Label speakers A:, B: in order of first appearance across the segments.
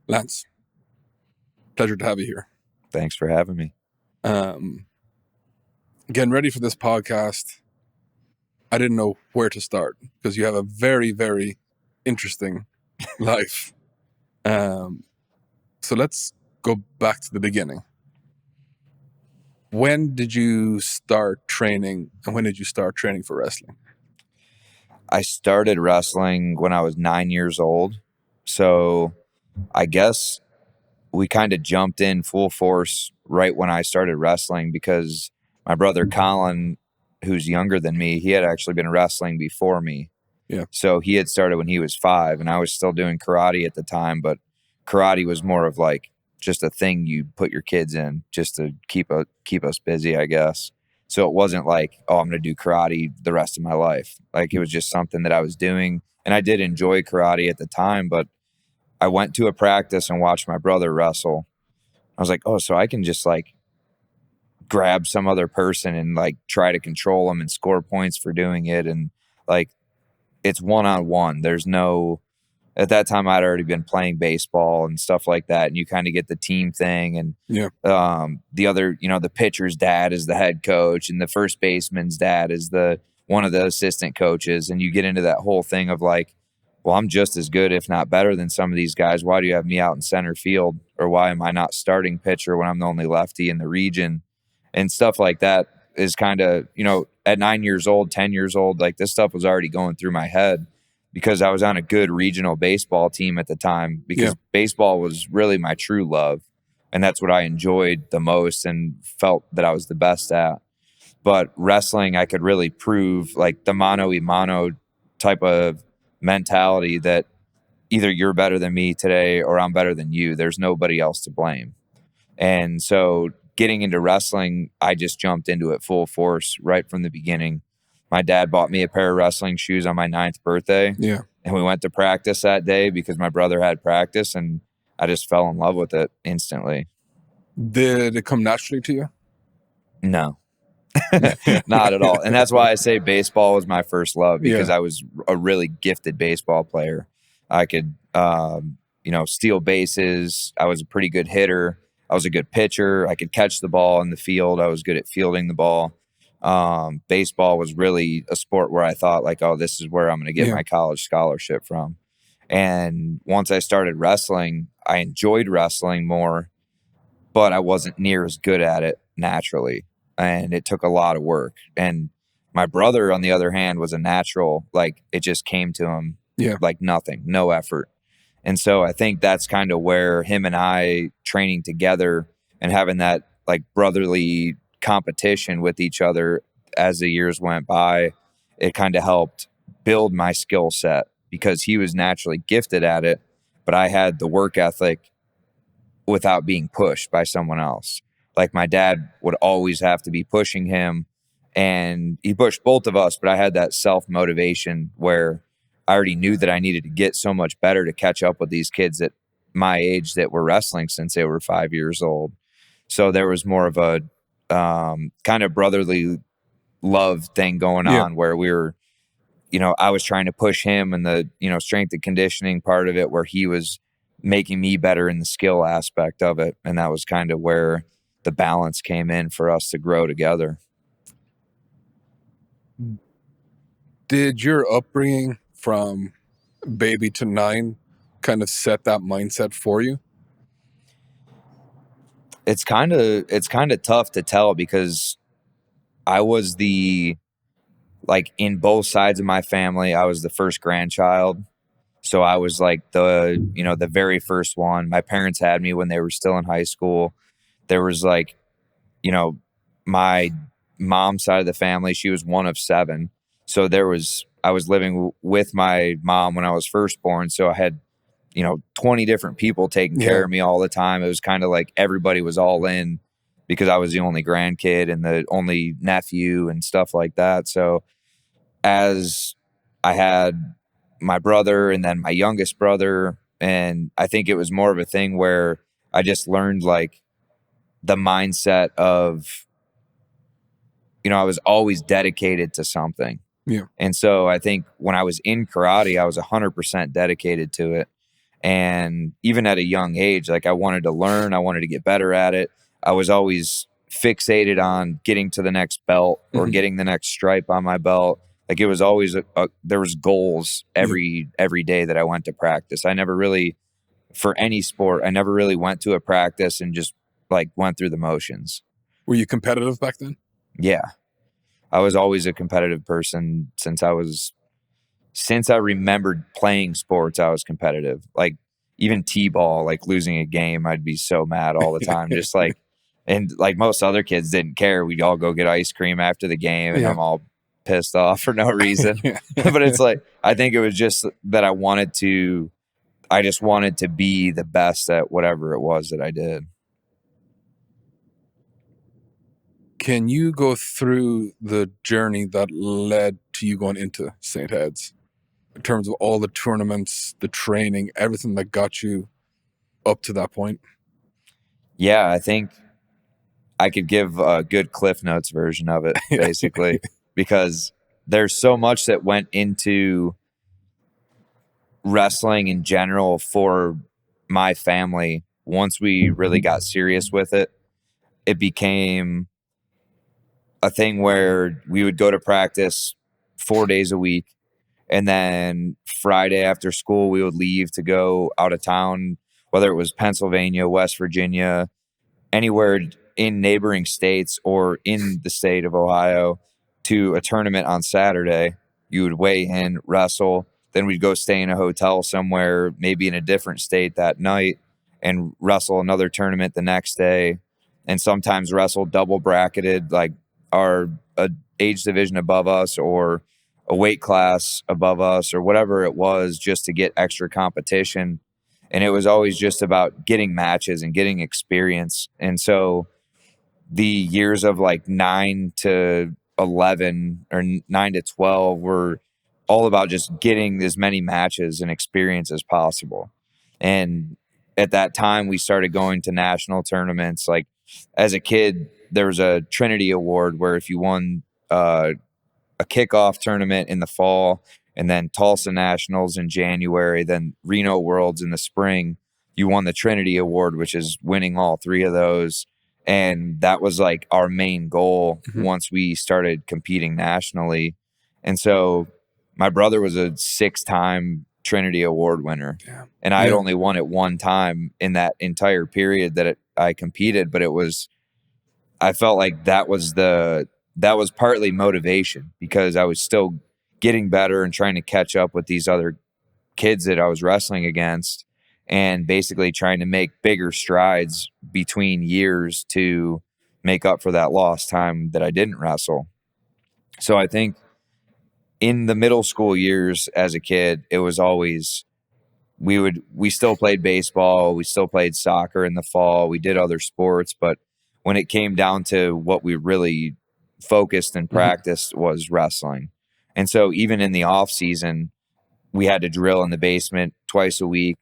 A: Lance, pleasure to have you here.
B: Thanks for having me.
A: Getting ready for this podcast, I didn't know where to start because you have a very, very interesting life. So let's go back to the beginning. When did you start training, and when did you start training for wrestling?
B: I started wrestling when I was 9 years old. So I guess we kind of jumped in full force right when I started wrestling because my brother Colin, who's younger than me, he had actually been wrestling before me.
A: Yeah.
B: So he had started when he was 5, and I was still doing karate at the time, but karate was more of like just a thing you put your kids in just to keep us busy, I guess. So it wasn't like, oh, I'm going to do karate the rest of my life. Like it was just something that I was doing, and I did enjoy karate at the time, but I went to a practice and watched my brother wrestle. I was like, oh, so I can just like grab some other person and like try to control them and score points for doing it. And like, it's one-on-one. There's no, at that time I'd already been playing baseball and stuff like that. And you kind of get the team thing. And the other, the pitcher's dad is the head coach and the first baseman's dad is one of the assistant coaches. And you get into that whole thing of like, well, I'm just as good, if not better than some of these guys. Why do you have me out in center field? Or why am I not starting pitcher when I'm the only lefty in the region? And stuff like that is kind of, at 9 years old, 10 years old, like this stuff was already going through my head because I was on a good regional baseball team at the time because baseball was really my true love. And that's what I enjoyed the most and felt that I was the best at. But wrestling, I could really prove like the mano y mano type of mentality that either you're better than me today or I'm better than you. There's nobody else to blame. And so getting into wrestling, I just jumped into it full force right from the beginning. My dad bought me a pair of wrestling shoes on my 9th birthday.
A: Yeah.
B: And we went to practice that day because my brother had practice, and I just fell in love with it instantly.
A: Did it come naturally to you?
B: No, not at all. And that's why I say baseball was my first love because I was a really gifted baseball player. I could, steal bases. I was a pretty good hitter. I was a good pitcher. I could catch the ball in the field. I was good at fielding the ball. Baseball was really a sport where I thought like, oh, this is where I'm going to get my college scholarship from. And once I started wrestling, I enjoyed wrestling more, but I wasn't near as good at it naturally. And it took a lot of work. And my brother, on the other hand, was a natural. Like it just came to him like nothing, no effort. And so I think that's kind of where him and I training together and having that like brotherly competition with each other as the years went by, it kind of helped build my skill set because he was naturally gifted at it, but I had the work ethic without being pushed by someone else. Like my dad would always have to be pushing him, and he pushed both of us, but I had that self-motivation where I already knew that I needed to get so much better to catch up with these kids at my age that were wrestling since they were 5 years old. So there was more of a kind of brotherly love thing going on where we were, I was trying to push him and the, strength and conditioning part of it where he was making me better in the skill aspect of it. And that was kind of where the balance came in for us to grow together.
A: Did your upbringing from baby to 9 kind of set that mindset for you?
B: It's kind of tough to tell because I was in both sides of my family, I was the first grandchild. So I was like the very first one. My parents had me when they were still in high school. There was my mom's side of the family, she was one of 7. So I was living with my mom when I was first born. So I had, 20 different people taking care of me all the time. It was kind of like everybody was all in because I was the only grandkid and the only nephew and stuff like that. So as I had my brother and then my youngest brother, and I think it was more of a thing where I just learned like the mindset of, I was always dedicated to something.
A: Yeah.
B: And so I think when I was in karate, I was 100% dedicated to it. And even at a young age, like I wanted to learn, I wanted to get better at it. I was always fixated on getting to the next belt or getting the next stripe on my belt. Like it was always there was goals every day that I went to practice. I never really, for any sport, I never really went to a practice and just like went through the motions.
A: Were you competitive back then?
B: Yeah. I was always a competitive person since I remembered playing sports. I was competitive. Like even T-ball, like losing a game, I'd be so mad all the time. Just like, and like most other kids didn't care. We'd all go get ice cream after the game and I'm all pissed off for no reason. But it's like, I think it was just that I just wanted to be the best at whatever it was that I did.
A: Can you go through the journey that led to you going into St. Ed's in terms of all the tournaments, the training, everything that got you up to that point?
B: Yeah, I think I could give a good Cliff Notes version of it, basically, because there's so much that went into wrestling in general for my family. Once we really got serious with it, it became a thing where we would go to practice 4 days a week. And then Friday after school, we would leave to go out of town, whether it was Pennsylvania, West Virginia, anywhere in neighboring states or in the state of Ohio, to a tournament on Saturday. You would weigh in, wrestle, then we'd go stay in a hotel somewhere, maybe in a different state that night, and wrestle another tournament the next day. And sometimes wrestle double bracketed, like our age division above us or a weight class above us or whatever it was, just to get extra competition. And it was always just about getting matches and getting experience. And so the years of like 9 to 11 or 9 to 12 were all about just getting as many matches and experience as possible. And at that time, we started going to national tournaments. Like as a kid, there was a Trinity Award where if you won a kickoff tournament in the fall and then Tulsa Nationals in January, then Reno Worlds in the spring, you won the Trinity Award, which is winning all three of those. And that was like our main goal once we started competing nationally. And so my brother was a 6-time Trinity Award winner. And I had only won it one time in that entire period that I competed, but I felt like that was partly motivation because I was still getting better and trying to catch up with these other kids that I was wrestling against and basically trying to make bigger strides between years to make up for that lost time that I didn't wrestle. So I think in the middle school years as a kid, it was always we still played baseball, we still played soccer in the fall, we did other sports, but when it came down to what we really focused and practiced was wrestling. And so even in the off season, we had to drill in the basement twice a week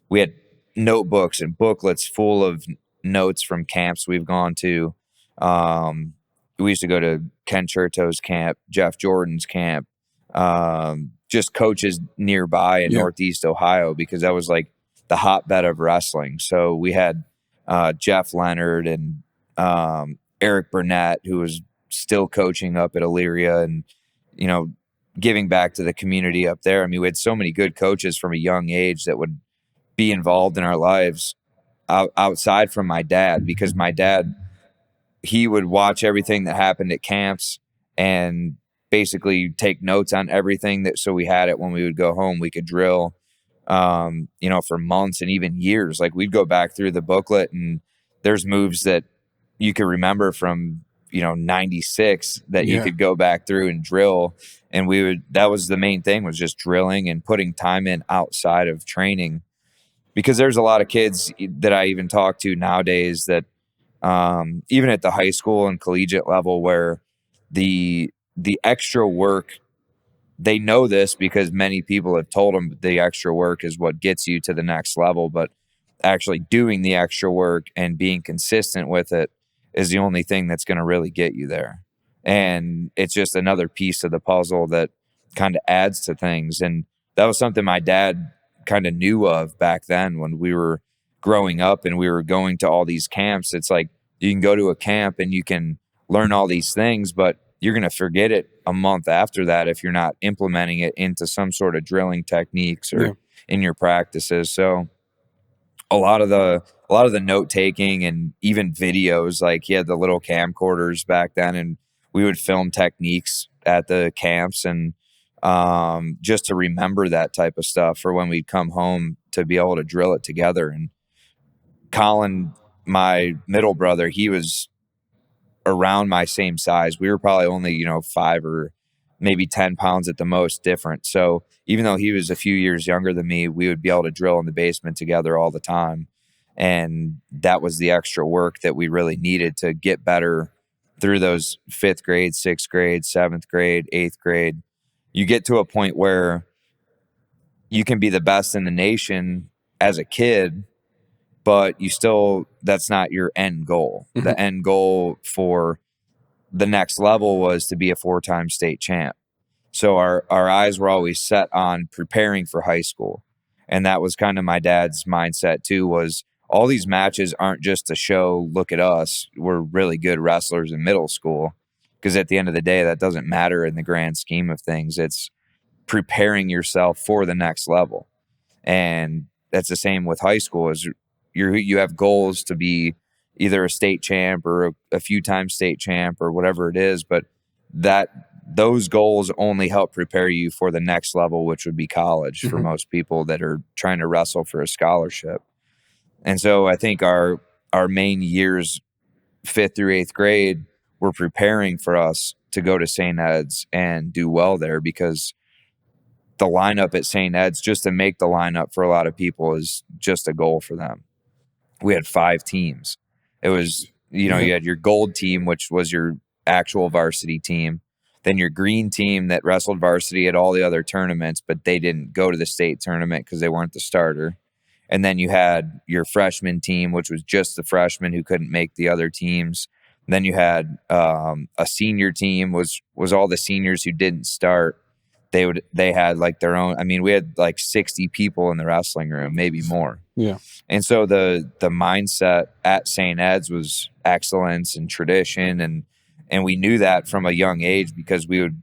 B: we had notebooks and booklets full of notes from camps we've gone to. We used to go to Ken Cherto's camp, Jeff Jordan's camp, just coaches nearby in Northeast Ohio, because that was like the hotbed of wrestling. So we had Jeff Leonard and Eric Burnett, who was still coaching up at Elyria and, giving back to the community up there. I mean, we had so many good coaches from a young age that would be involved in our lives outside from my dad, because my dad, he would watch everything that happened at camps and basically take notes on everything so we had it when we would go home. We could drill, for months and even years. Like we'd go back through the booklet and there's moves that you could remember from, 96 that you could go back through and drill. And that was the main thing, was just drilling and putting time in outside of training, because there's a lot of kids that I even talk to nowadays that, even at the high school and collegiate level, where the extra work, they know this because many people have told them the extra work is what gets you to the next level, but actually doing the extra work and being consistent with it is the only thing that's going to really get you there. And it's just another piece of the puzzle that kind of adds to things. And that was something my dad kind of knew of back then when we were growing up and we were going to all these camps. It's like you can go to a camp and you can learn all these things, but you're going to forget it a month after that if you're not implementing it into some sort of drilling techniques or in your practices. So a lot of the note taking and even videos, like he had the little camcorders back then, and we would film techniques at the camps and just to remember that type of stuff for when we'd come home to be able to drill it together. And Colin, my middle brother, he was around my same size. We were probably only, 5 or maybe 10 pounds at the most different. So even though he was a few years younger than me, we would be able to drill in the basement together all the time. And that was the extra work that we really needed to get better through those 5th grade, 6th grade, 7th grade, 8th grade. You get to a point where you can be the best in the nation as a kid, but that's not your end goal.
A: Mm-hmm.
B: The end goal for the next level was to be a 4-time state champ. So our eyes were always set on preparing for high school. And that was kind of my dad's mindset too, was all these matches aren't just to show, look at us, we're really good wrestlers in middle school. Because at the end of the day, that doesn't matter in the grand scheme of things. It's preparing yourself for the next level. And that's the same with high school, is you have goals to be either a state champ or a few times state champ or whatever it is, but those goals only help prepare you for the next level, which would be college for most people that are trying to wrestle for a scholarship. And so I think our main years, 5th through 8th grade, were preparing for us to go to St. Ed's and do well there, because the lineup at St. Ed's, just to make the lineup for a lot of people, is just a goal for them. We had 5 teams. It was, you had your gold team, which was your actual varsity team. Then your green team that wrestled varsity at all the other tournaments, but they didn't go to the state tournament because they weren't the starter. And then you had your freshman team, which was just the freshmen who couldn't make the other teams. And then you had a senior team, was all the seniors who didn't start. They had like their own. I mean, we had like 60 people in the wrestling room, maybe more.
A: Yeah.
B: And so the mindset at St. Ed's was excellence and tradition, and we knew that from a young age, because we would,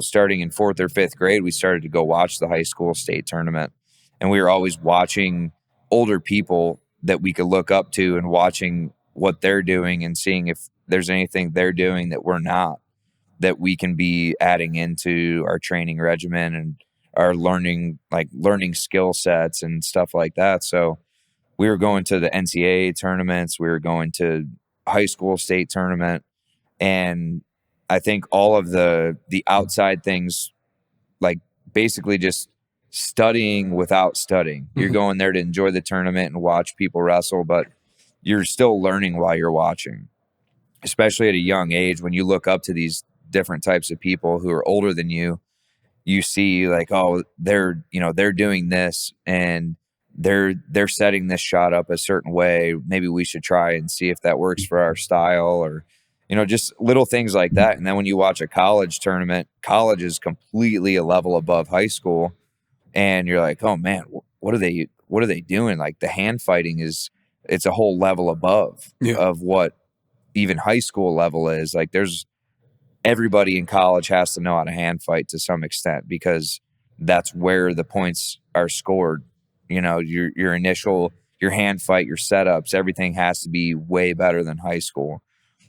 B: starting in 4th or 5th grade, we started to go watch the high school state tournament, and we were always watching older people that we could look up to and watching what they're doing and seeing if there's anything they're doing that we're not, that we can be adding into our training regimen and our learning skill sets and stuff like that. So we were going to the NCAA tournaments, we were going to high school state tournament, and I think all of the outside things, like basically just studying without studying. You're going there to enjoy the tournament and watch people wrestle, but you're still learning while you're watching, especially at a young age. When you look up to these different types of people who are older than you, you see like, oh, they're doing this and they're setting this shot up a certain way. Maybe we should try and see if that works for our style, or just little things like that. And then when you watch a college tournament, college is completely a level above high school, and you're like, oh man, what are they doing? Like the hand fighting it's a whole level above of what even high school level is. Like everybody in college has to know how to hand fight to some extent, because that's where the points are scored. Your initial, your hand fight, your setups, everything has to be way better than high school.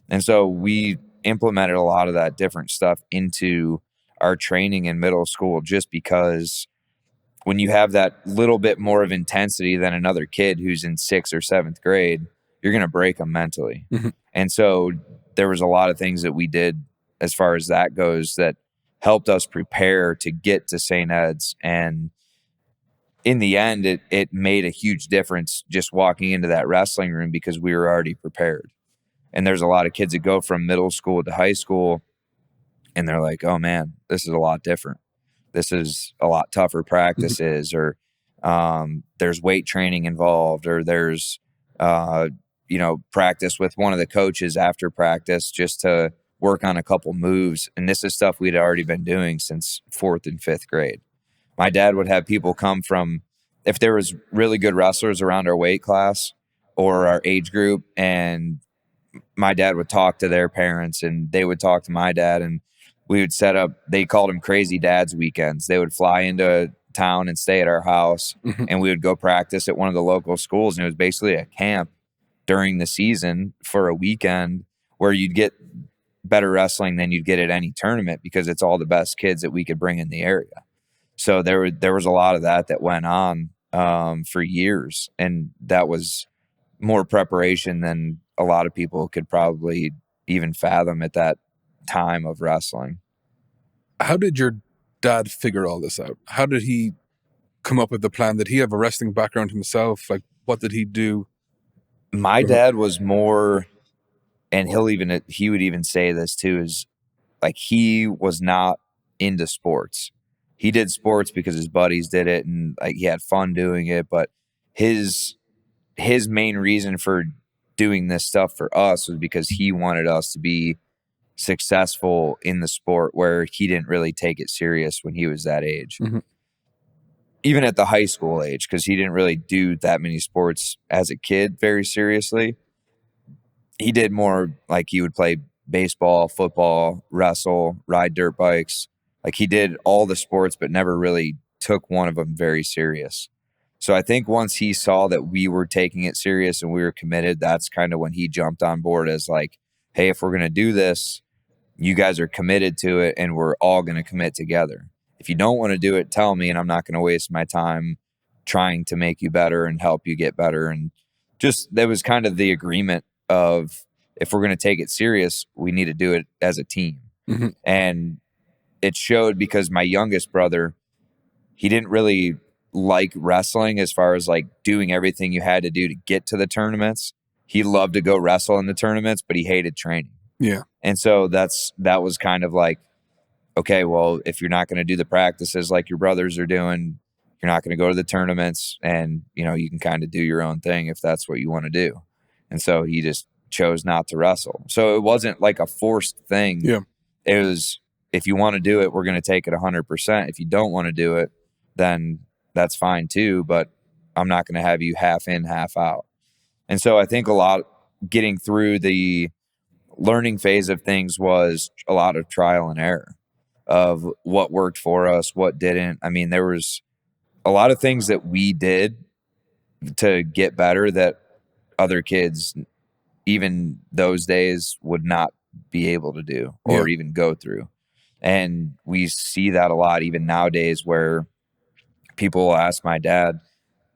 B: And so we implemented a lot of that different stuff into our training in middle school, just because when you have that little bit more of intensity than another kid who's in 6th or 7th grade, you're going to break them mentally. And so there was a lot of things that we did as far as that goes that helped us prepare to get to St. Ed's. And in the end, it made a huge difference just walking into that wrestling room, because we were already prepared. And there's a lot of kids that go from middle school to high school and they're like, oh man, this is a lot different. This is a lot tougher practices, or there's weight training involved, or there's, practice with one of the coaches after practice just to work on a couple moves. And this is stuff we'd already been doing since 4th and 5th grade. My dad would have people come from if there was really good wrestlers around our weight class or our age group, and my dad would talk to their parents and they would talk to my dad, and we would set up, they called them crazy dads weekends. They would fly into town and stay at our house, and we would go practice at one of the local schools. And it was basically a camp during the season for a weekend where you'd get better wrestling than you'd get at any tournament because it's all the best kids that we could bring in the area. So there was a lot of that went on for years, and that was more preparation than a lot of people could probably even fathom at that time of wrestling.
A: How did your dad figure all this out? How did he come up with the plan? Did he have a wrestling background himself? Like, what did he do?
B: My dad was more, and he would even say this too, is like he was not into sports. He did sports because his buddies did it and like he had fun doing it, but his main reason for doing this stuff for us was because he wanted us to be successful in the sport, where he didn't really take it serious when he was that age. Even at the high school age, because he didn't really do that many sports as a kid very seriously. He did more like he would play baseball, football, wrestle, ride dirt bikes. Like he did all the sports, but never really took one of them very serious. So I think once he saw that we were taking it serious and we were committed, that's kind of when he jumped on board as like, hey, if we're going to do this, you guys are committed to it and we're all going to commit together. If you don't want to do it, tell me, and I'm not going to waste my time trying to make you better and help you get better. And just that was kind of the agreement of, if we're going to take it serious, we need to do it as a team. And it showed because my youngest brother, he didn't really like wrestling as far as like doing everything you had to do to get to the tournaments. He loved to go wrestle in the tournaments, but he hated training.
A: Yeah.
B: And so that was kind of like, okay, well, if you're not going to do the practices like your brothers are doing, you're not going to go to the tournaments, and you can kind of do your own thing if that's what you want to do. And so he just chose not to wrestle. So it wasn't like a forced thing.
A: Yeah.
B: It was, if you want to do it, we're going to take it 100%. If you don't want to do it, then that's fine too, but I'm not going to have you half in, half out. And so I think a lot getting through the learning phase of things was a lot of trial and error of what worked for us, what didn't. I mean, there was a lot of things that we did to get better that other kids, even those days, would not be able to do or even go through. And we see that a lot even nowadays, where people will ask my dad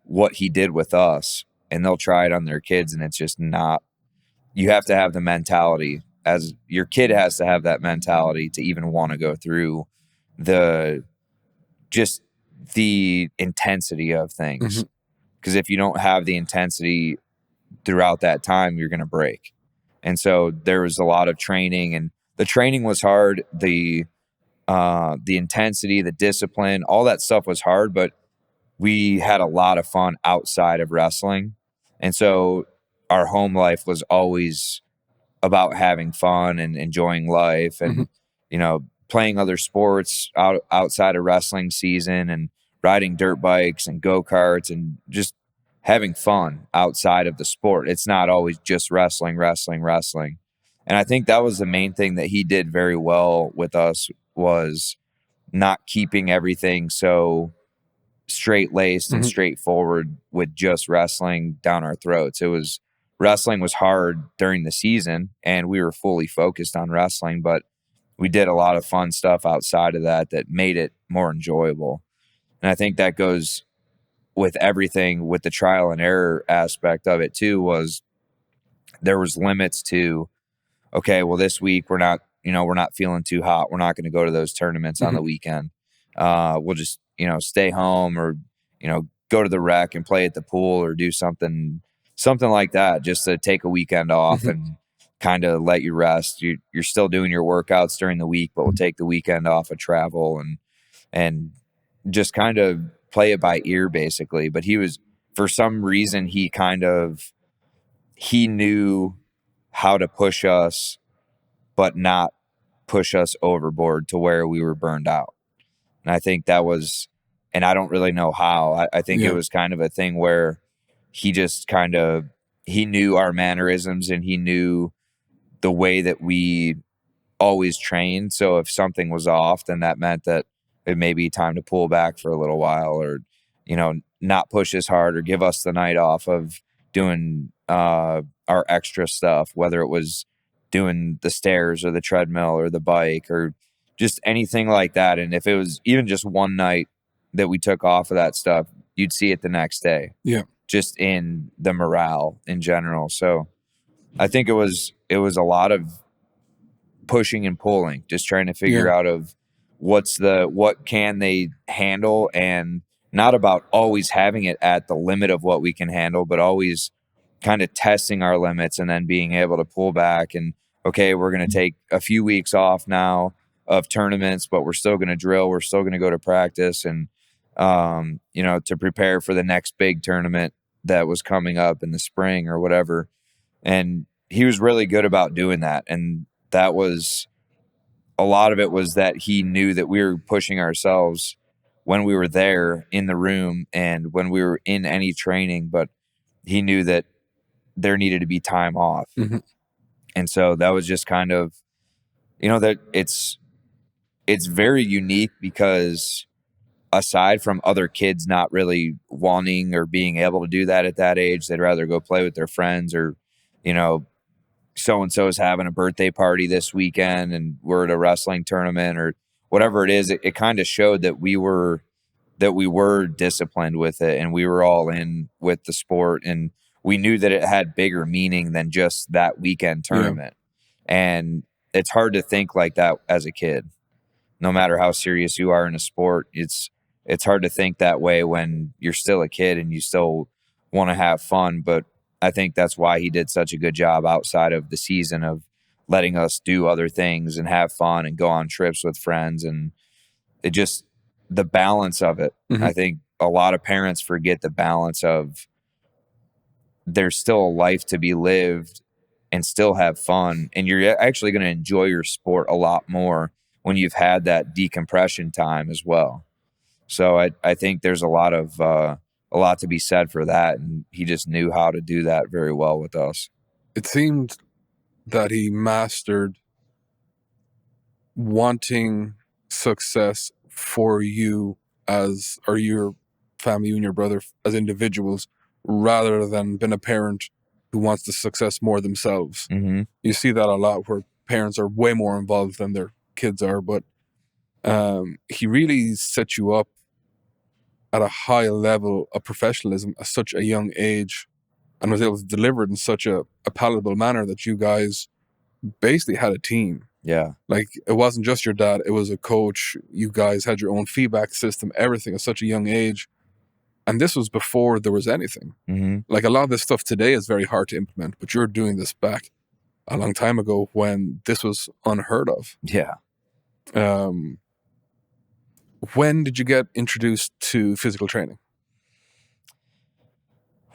B: what he did with us and they'll try it on their kids, and it's just not. You have to have the mentality, as your kid has to have that mentality to even want to go through the intensity of things. Because if you don't have the intensity throughout that time, you're going to break. And so there was a lot of training, and the training was hard. The intensity, the discipline, all that stuff was hard, but we had a lot of fun outside of wrestling. And so our home life was always about having fun and enjoying life and, playing other sports outside of wrestling season, and riding dirt bikes and go-karts and just having fun outside of the sport. It's not always just wrestling. And I think that was the main thing that he did very well with us, was not keeping everything so straight-laced and straightforward with just wrestling down our throats. Wrestling was hard during the season and we were fully focused on wrestling, but we did a lot of fun stuff outside of that made it more enjoyable. And I think that goes with everything, with the trial and error aspect of it too, was there was limits to, okay, well, this week we're not feeling too hot. We're not going to go to those tournaments on the weekend. We'll just, stay home, or, go to the rec and play at the pool, or do something like that, just to take a weekend off and kind of let you rest. You're still doing your workouts during the week, but we'll take the weekend off of travel and just kind of play it by ear, basically. But for some reason, he knew how to push us, but not push us overboard to where we were burned out. And I think that was and I don't really know how. I think it
A: Yeah.
B: was kind of a thing where he just kind of, he knew our mannerisms and he knew the way that we always trained. So if something was off, then that meant that it may be time to pull back for a little while, or, you know, not push as hard, or give us the night off of doing our extra stuff, whether it was doing the stairs or the treadmill or the bike or just anything like that. And if it was even just one night that we took off of that stuff, you'd see it the next day.
A: Yeah.
B: Just in the morale in general. So I think it was a lot of pushing and pulling, just trying to figure
A: Yeah.
B: out of what can they handle, and not about always having it at the limit of what we can handle, but always kind of testing our limits and then being able to pull back and, okay, we're going to take a few weeks off now of tournaments, but we're still going to drill. We're still going to go to practice and, you know, to prepare for the next big tournament that was coming up in the spring or whatever. And he was really good about doing that. And that was a lot of it, was that he knew that we were pushing ourselves when we were there in the room and when we were in any training, but he knew that there needed to be time off.
A: Mm-hmm.
B: And so that was just kind of, you know, that it's very unique because aside from other kids not really wanting or being able to do that at that age, they'd rather go play with their friends, or, you know, so and so is having a birthday party this weekend and we're at a wrestling tournament or whatever it is. It kind of showed that we were disciplined with it and we were all in with the sport, and we knew that it had bigger meaning than just that weekend tournament. And it's hard to think like that as a kid. No matter how serious you are in a sport, it's hard to think that way when you're still a kid and you still want to have fun. But I think that's why he did such a good job outside of the season of letting us do other things and have fun and go on trips with friends. And it just, the balance of it.
A: Mm-hmm.
B: I think a lot of parents forget the balance of there's still a life to be lived and still have fun. And you're actually going to enjoy your sport a lot more when you've had that decompression time as well. So I think there's a lot to be said for that. And he just knew how to do that very well with us.
A: It seemed that he mastered wanting success for you as, or your family, you and your brother as individuals, rather than being a parent who wants the success more themselves.
B: Mm-hmm.
A: You see that a lot where parents are way more involved than their kids are, but he really set you up at a high level of professionalism at such a young age and was able to deliver it in such a palatable manner that you guys basically had a team.
B: Yeah.
A: Like, it wasn't just your dad, it was a coach. You guys had your own feedback system, everything at such a young age. And this was before there was anything.
B: Mm-hmm.
A: Like, a lot of this stuff today is very hard to implement, but you're doing this back a long time ago when this was unheard of.
B: Yeah.
A: When did you get introduced to physical training?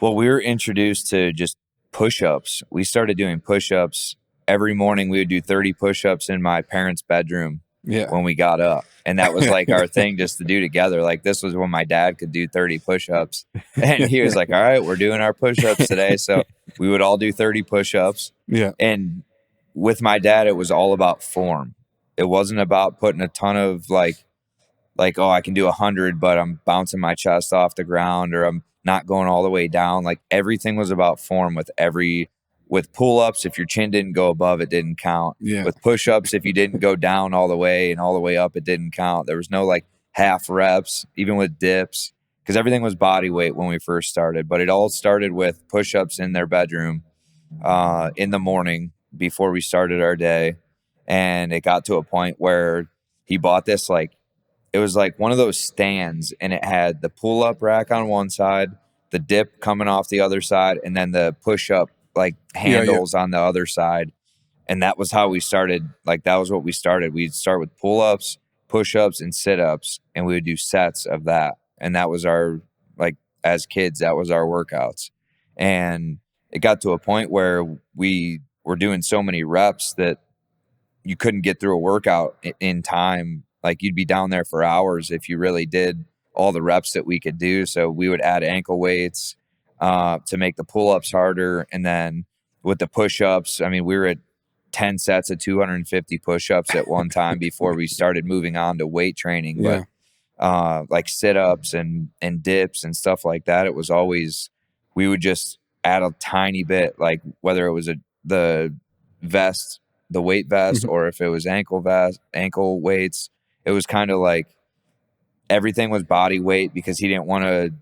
B: Well, we were introduced to just push-ups. We started doing push-ups. Every morning we would do 30 push-ups in my parents' bedroom when we got up. And that was like our thing just to do together. Like, this was when my dad could do 30 push-ups. And he was like, all right, we're doing our push-ups today. So we would all do 30 push-ups.
A: Yeah.
B: And with my dad, it was all about form. It wasn't about putting a ton of like, oh, I can do 100, but I'm bouncing my chest off the ground, or I'm not going all the way down. Like, everything was about form with pull-ups. If your chin didn't go above, it didn't count.
A: Yeah.
B: With push-ups, if you didn't go down all the way and all the way up, it didn't count. There was no like half reps, even with dips, because everything was body weight when we first started. But it all started with push-ups in their bedroom in the morning before we started our day. And it got to a point where he bought this, like, it was like one of those stands, and it had the pull-up rack on one side, the dip coming off the other side, and then the push-up like handles on the other side. And that was how we started. Like, that was what we started. We'd start with pull-ups, push-ups, and sit-ups, and we would do sets of that. And that was our, like, as kids, that was our workouts. And it got to a point where we were doing so many reps that you couldn't get through a workout in time. Like, you'd be down there for hours if you really did all the reps that we could do. So we would add ankle weights to make the pull-ups harder. And then with the push-ups, I mean, we were at 10 sets of 250 push-ups at one time before we started moving on to weight training.
A: Yeah.
B: But like sit-ups and dips and stuff like that, it was always, we would just add a tiny bit, like whether it was the vest, the weight vest, or if it was ankle weights. It was kind of like everything was body weight because he didn't want to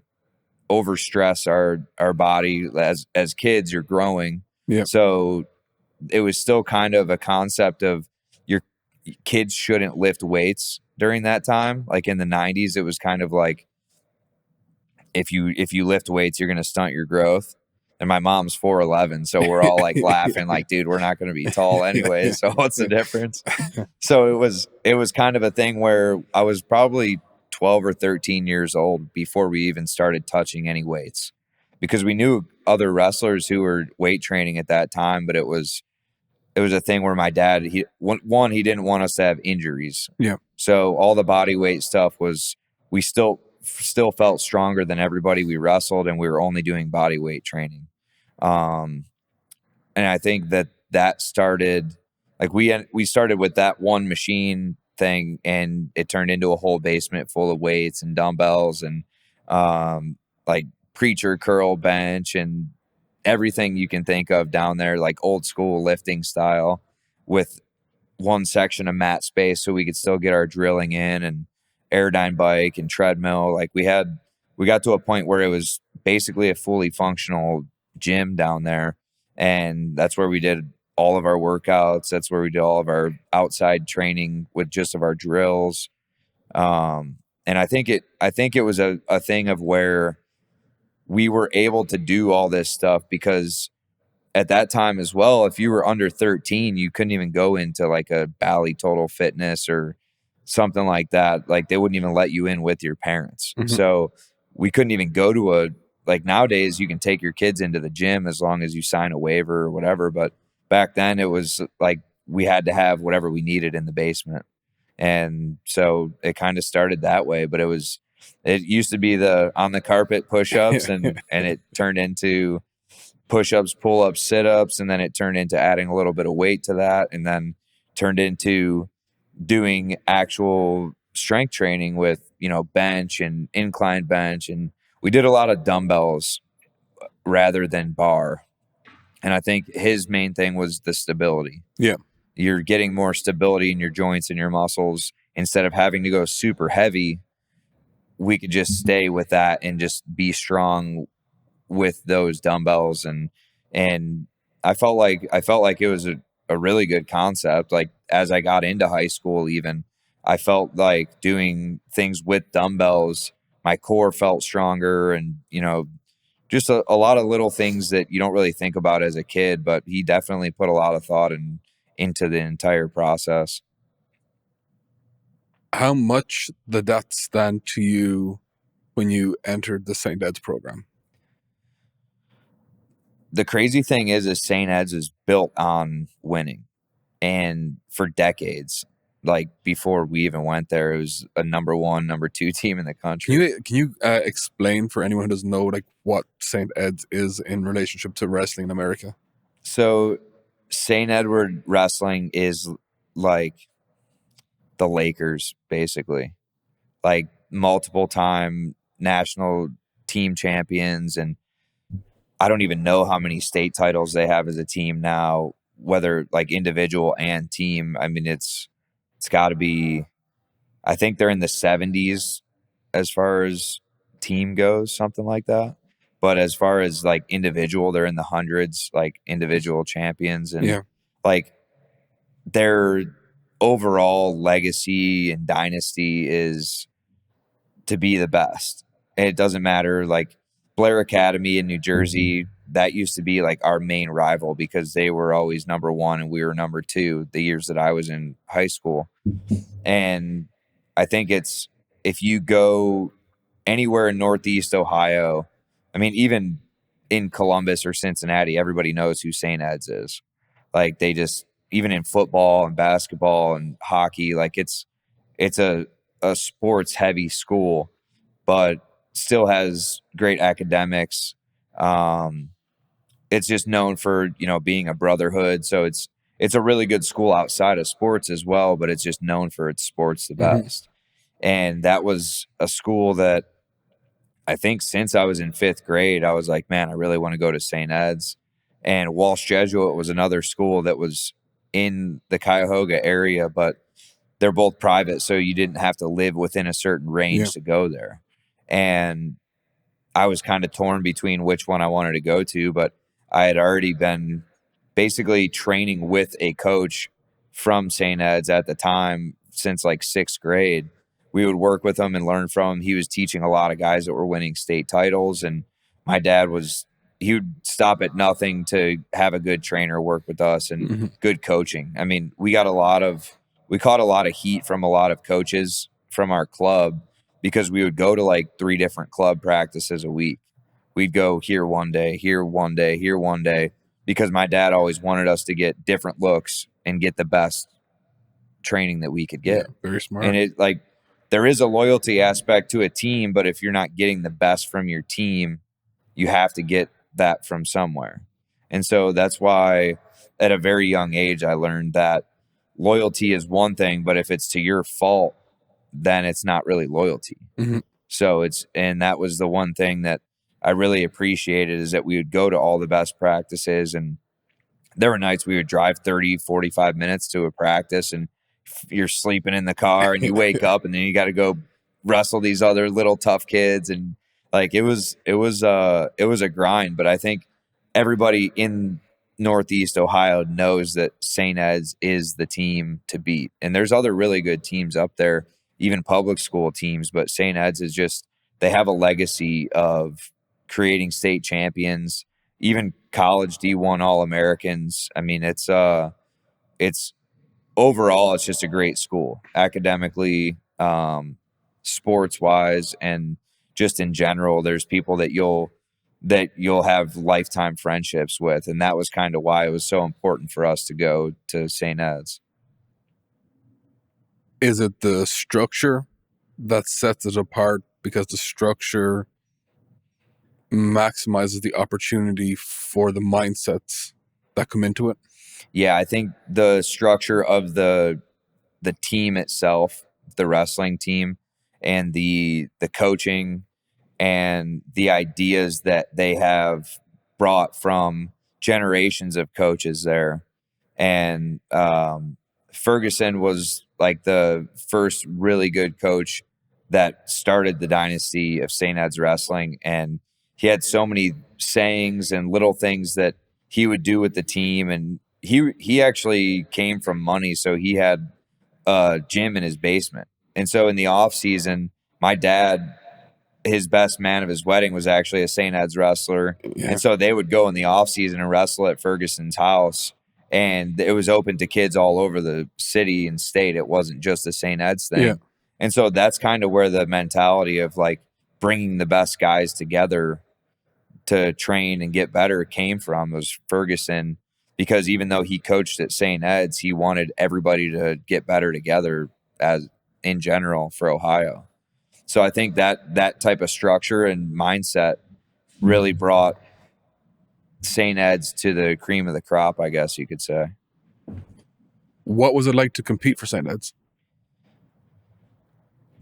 B: overstress our body. As kids, you're growing.
A: Yeah.
B: So it was still kind of a concept of your kids shouldn't lift weights during that time. Like in the 90s, it was kind of like, if you lift weights, you're going to stunt your growth. And my mom's 4'11", so we're all like laughing, like, dude, we're not going to be tall anyway. So what's the difference? So it was kind of a thing where I was probably 12 or 13 years old before we even started touching any weights, because we knew other wrestlers who were weight training at that time, but it was a thing where my dad, he didn't want us to have injuries.
A: Yeah.
B: So all the body weight stuff was, we still felt stronger than everybody we wrestled, and we were only doing body weight training. And I think that started, like we started with that one machine thing, and it turned into a whole basement full of weights and dumbbells and like preacher curl bench and everything you can think of down there, like old school lifting style, with one section of mat space so we could still get our drilling in, and airdyne bike and treadmill. Like we got to a point where it was basically a fully functional gym down there. And that's where we did all of our workouts. That's where we did all of our outside training with just of our drills. And I think it was a thing of where we were able to do all this stuff because at that time as well, if you were under 13, you couldn't even go into like a Bally Total Fitness or something like that. Like they wouldn't even let you in with your parents. So we couldn't even go to like nowadays you can take your kids into the gym as long as you sign a waiver or whatever. But back then it was like we had to have whatever we needed in the basement. And so it kind of started that way, but it used to be the on the carpet push-ups and it turned into push-ups, pull-ups, sit-ups, and then it turned into adding a little bit of weight to that, and then turned into doing actual strength training with, bench and incline bench. And we did a lot of dumbbells rather than bar. And I think his main thing was the stability.
A: Yeah.
B: You're getting more stability in your joints and your muscles. Instead of having to go super heavy, we could just stay with that and just be strong with those dumbbells. And I felt like it was a really good concept. Like as I got into high school, even I felt like doing things with dumbbells, my core felt stronger, and just a lot of little things that you don't really think about as a kid, but he definitely put a lot of thought into the entire process.
A: How much did that stand to you when you entered the St. Ed's program?
B: The crazy thing is St. Ed's is built on winning. And for decades, like before we even went there, it was a number 1, number 2 team in the country.
A: Can you explain for anyone who doesn't know, like what St. Ed's is in relationship to wrestling in America?
B: So St. Edward wrestling is like the Lakers, basically, like multiple time national team champions. And I don't even know how many state titles they have as a team now, whether like individual and team. I mean, it's got to be, I think they're in the 70s as far as team goes, something like that. But as far as like individual, they're in the hundreds, like individual champions. And like their overall legacy and dynasty is to be the best. And it doesn't matter, like Blair Academy in New Jersey, that used to be like our main rival because they were always number 1 and we were number 2 the years that I was in high school. And I think it's, if you go anywhere in Northeast Ohio, I mean, even in Columbus or Cincinnati, everybody knows who St. Ed's is. Like they just, even in football and basketball and hockey, like it's a sports heavy school. but still has great academics. It's just known for, being a brotherhood. So it's a really good school outside of sports as well, but it's just known for its sports the best. And that was a school that I think since I was in 5th grade, I was like, man, I really want to go to St. Ed's. And Walsh Jesuit was another school that was in the Cuyahoga area, but they're both private, so you didn't have to live within a certain range to go there. And I was kind of torn between which one I wanted to go to, but I had already been basically training with a coach from St. Ed's at the time since like 6th grade. We would work with him and learn from him. He was teaching a lot of guys that were winning state titles, and my dad he would stop at nothing to have a good trainer work with us and good coaching. I mean, we caught a lot of heat from a lot of coaches from our club because we would go to like 3 different club practices a week. We'd go here one day, here one day, here one day, because my dad always wanted us to get different looks and get the best training that we could get.
A: Yeah, very smart.
B: And there is a loyalty aspect to a team, but if you're not getting the best from your team, you have to get that from somewhere. And so that's why at a very young age, I learned that loyalty is one thing, but if it's to your fault, then it's not really loyalty. So and that was the one thing that I really appreciated, is that we would go to all the best practices, and there were nights we would drive 30, 45 minutes to a practice, and you're sleeping in the car and you wake up and then you got to go wrestle these other little tough kids. And like, it was a grind, but I think everybody in Northeast Ohio knows that St. Ed's is the team to beat. And there's other really good teams up there, even public school teams, but St. Ed's is just, they have a legacy of creating state champions, even college D1 All-Americans. I mean, it's overall, it's just a great school academically, sports wise, and just in general. There's people that you'll have lifetime friendships with. And that was kind of why it was so important for us to go to St. Ed's.
A: Is it the structure that sets it apart, because the structure maximizes the opportunity for the mindsets that come into it?
B: Yeah, I think the structure of the team itself, the wrestling team, and the coaching and the ideas that they have brought from generations of coaches there. And Ferguson was like the first really good coach that started the dynasty of St. Ed's wrestling. And he had so many sayings and little things that he would do with the team. And he actually came from money. So he had a gym in his basement. And so in the off season, my dad, his best man of his wedding was actually a St. Ed's wrestler. Yeah. And so they would go in the off season and wrestle at Ferguson's house. And it was open to kids all over the city and state. It wasn't just a St. Ed's thing. Yeah. And so that's kind of where the mentality of like bringing the best guys together to train and get better came from, was Ferguson. Because even though he coached at St. Ed's, he wanted everybody to get better together as in general for Ohio. So I think that type of structure and mindset really brought St. Ed's to the cream of the crop, I guess you could say.
A: What was it like to compete for St. Ed's?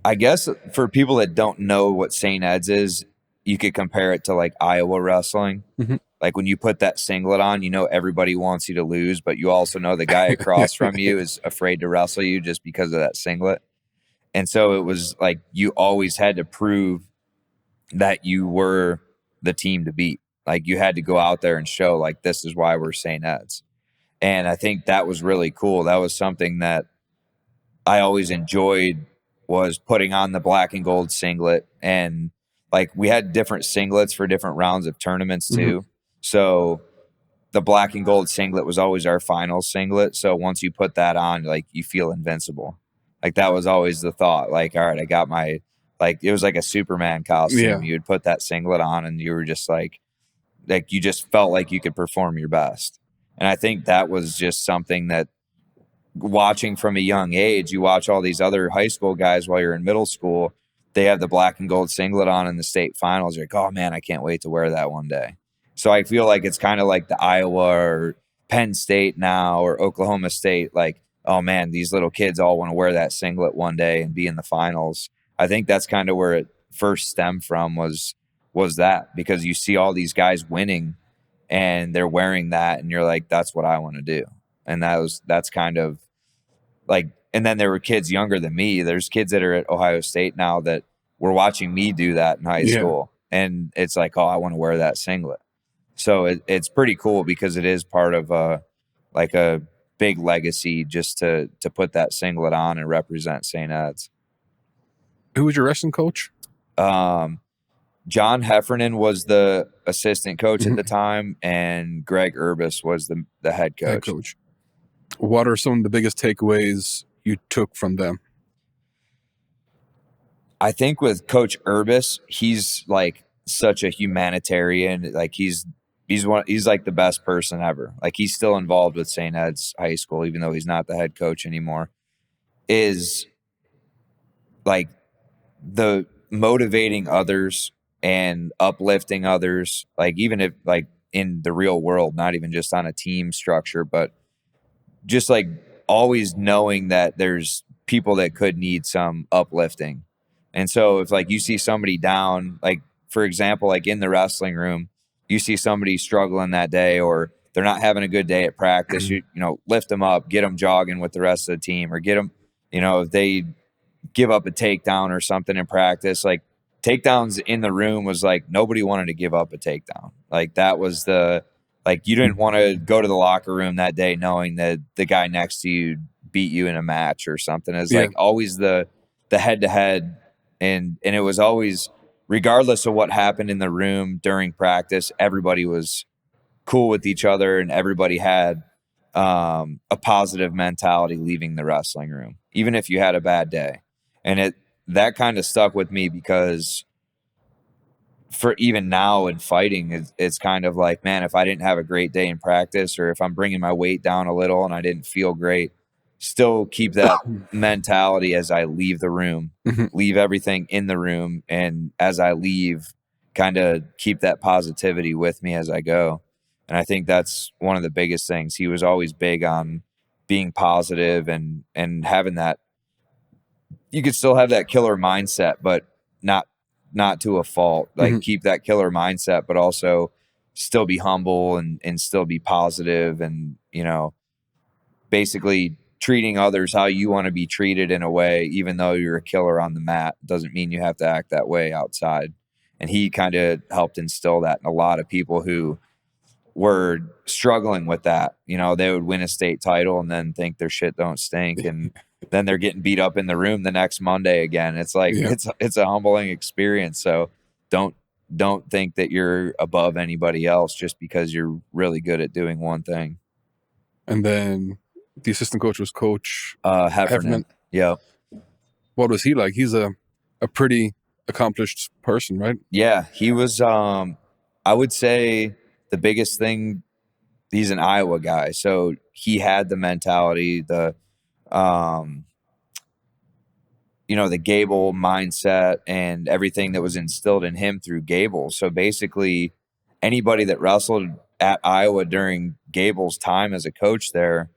B: I guess for people that don't know what St. Ed's is, you could compare it to like Iowa wrestling. Mm-hmm. Like when you put that singlet on, everybody wants you to lose, but you also know the guy across from you is afraid to wrestle you just because of that singlet. And so it was like you always had to prove that you were the team to beat. Like you had to go out there and show like, this is why we're St. Ed's. And I think that was really cool. That was something that I always enjoyed, was putting on the black and gold singlet. And like we had different singlets for different rounds of tournaments too. Mm-hmm. So the black and gold singlet was always our final singlet. So once you put that on, like you feel invincible. Like that was always the thought. Like, all right, I got my, like, it was like a Superman costume. Yeah. You would put that singlet on and you were just like you just felt like you could perform your best. And I think that was just something that, watching from a young age, you watch all these other high school guys while you're in middle school, they have the black and gold singlet on in the state finals. You're like, oh man, I can't wait to wear that one day. So I feel like it's kind of like the Iowa or Penn State now or Oklahoma State. Like, oh man, these little kids all want to wear that singlet one day and be in the finals. I think that's kind of where it first stemmed from was that, because you see all these guys winning and they're wearing that and you're like, that's what I want to do. And that's kind of like, and then there were kids younger than me. There's kids that are at Ohio State now that were watching me do that in high school. And it's like, oh, I want to wear that singlet. So it's pretty cool because it is part of like a big legacy just to put that singlet on and represent St. Ed's.
A: Who was your wrestling coach?
B: John Heffernan was the assistant coach at the time, and Greg Urbis was the head coach.
A: What are some of the biggest takeaways you took from them?
B: I think with Coach Urbis, he's like such a humanitarian. Like he's like the best person ever. Like he's still involved with St. Ed's High School, even though he's not the head coach anymore. Is like the motivating others and uplifting others, like even if like in the real world, not even just on a team structure, but just like always knowing that there's people that could need some uplifting. And so if like you see somebody down, like for example, like in the wrestling room, you see somebody struggling that day or they're not having a good day at practice, you know, lift them up, get them jogging with the rest of the team, or get them, you know, if they give up a takedown or something in practice, like takedowns in the room was like nobody wanted to give up a takedown. Like that was like you didn't want to go to the locker room that day knowing that the guy next to you beat you in a match or something. It's like always the head to head, and it was always, regardless of what happened in the room during practice, everybody was cool with each other and everybody had a positive mentality leaving the wrestling room, even if you had a bad day. And that kind of stuck with me because for even now in fighting, it's kind of like, man, if I didn't have a great day in practice or if I'm bringing my weight down a little and I didn't feel great, still keep that mentality as I leave the room, leave everything in the room. And as I leave, kind of keep that positivity with me as I go. And I think that's one of the biggest things. He was always big on being positive and having that, you could still have that killer mindset, but not to a fault. Like keep that killer mindset, but also still be humble and still be positive and, you know, basically treating others how you want to be treated in a way, even though you're a killer on the mat, doesn't mean you have to act that way outside. And he kind of helped instill that in a lot of people who were struggling with that. You know, they would win a state title and then think their shit don't stink. And then they're getting beat up in the room the next Monday again. It's like, it's a humbling experience. So don't think that you're above anybody else just because you're really good at doing one thing.
A: And then the assistant coach was Coach
B: Heffernan. Yeah.
A: What was he like? He's a pretty accomplished person, right?
B: Yeah, he was, I would say the biggest thing, he's an Iowa guy. So he had the mentality, the Gable mindset and everything that was instilled in him through Gable. So basically anybody that wrestled at Iowa during Gable's time as a coach there,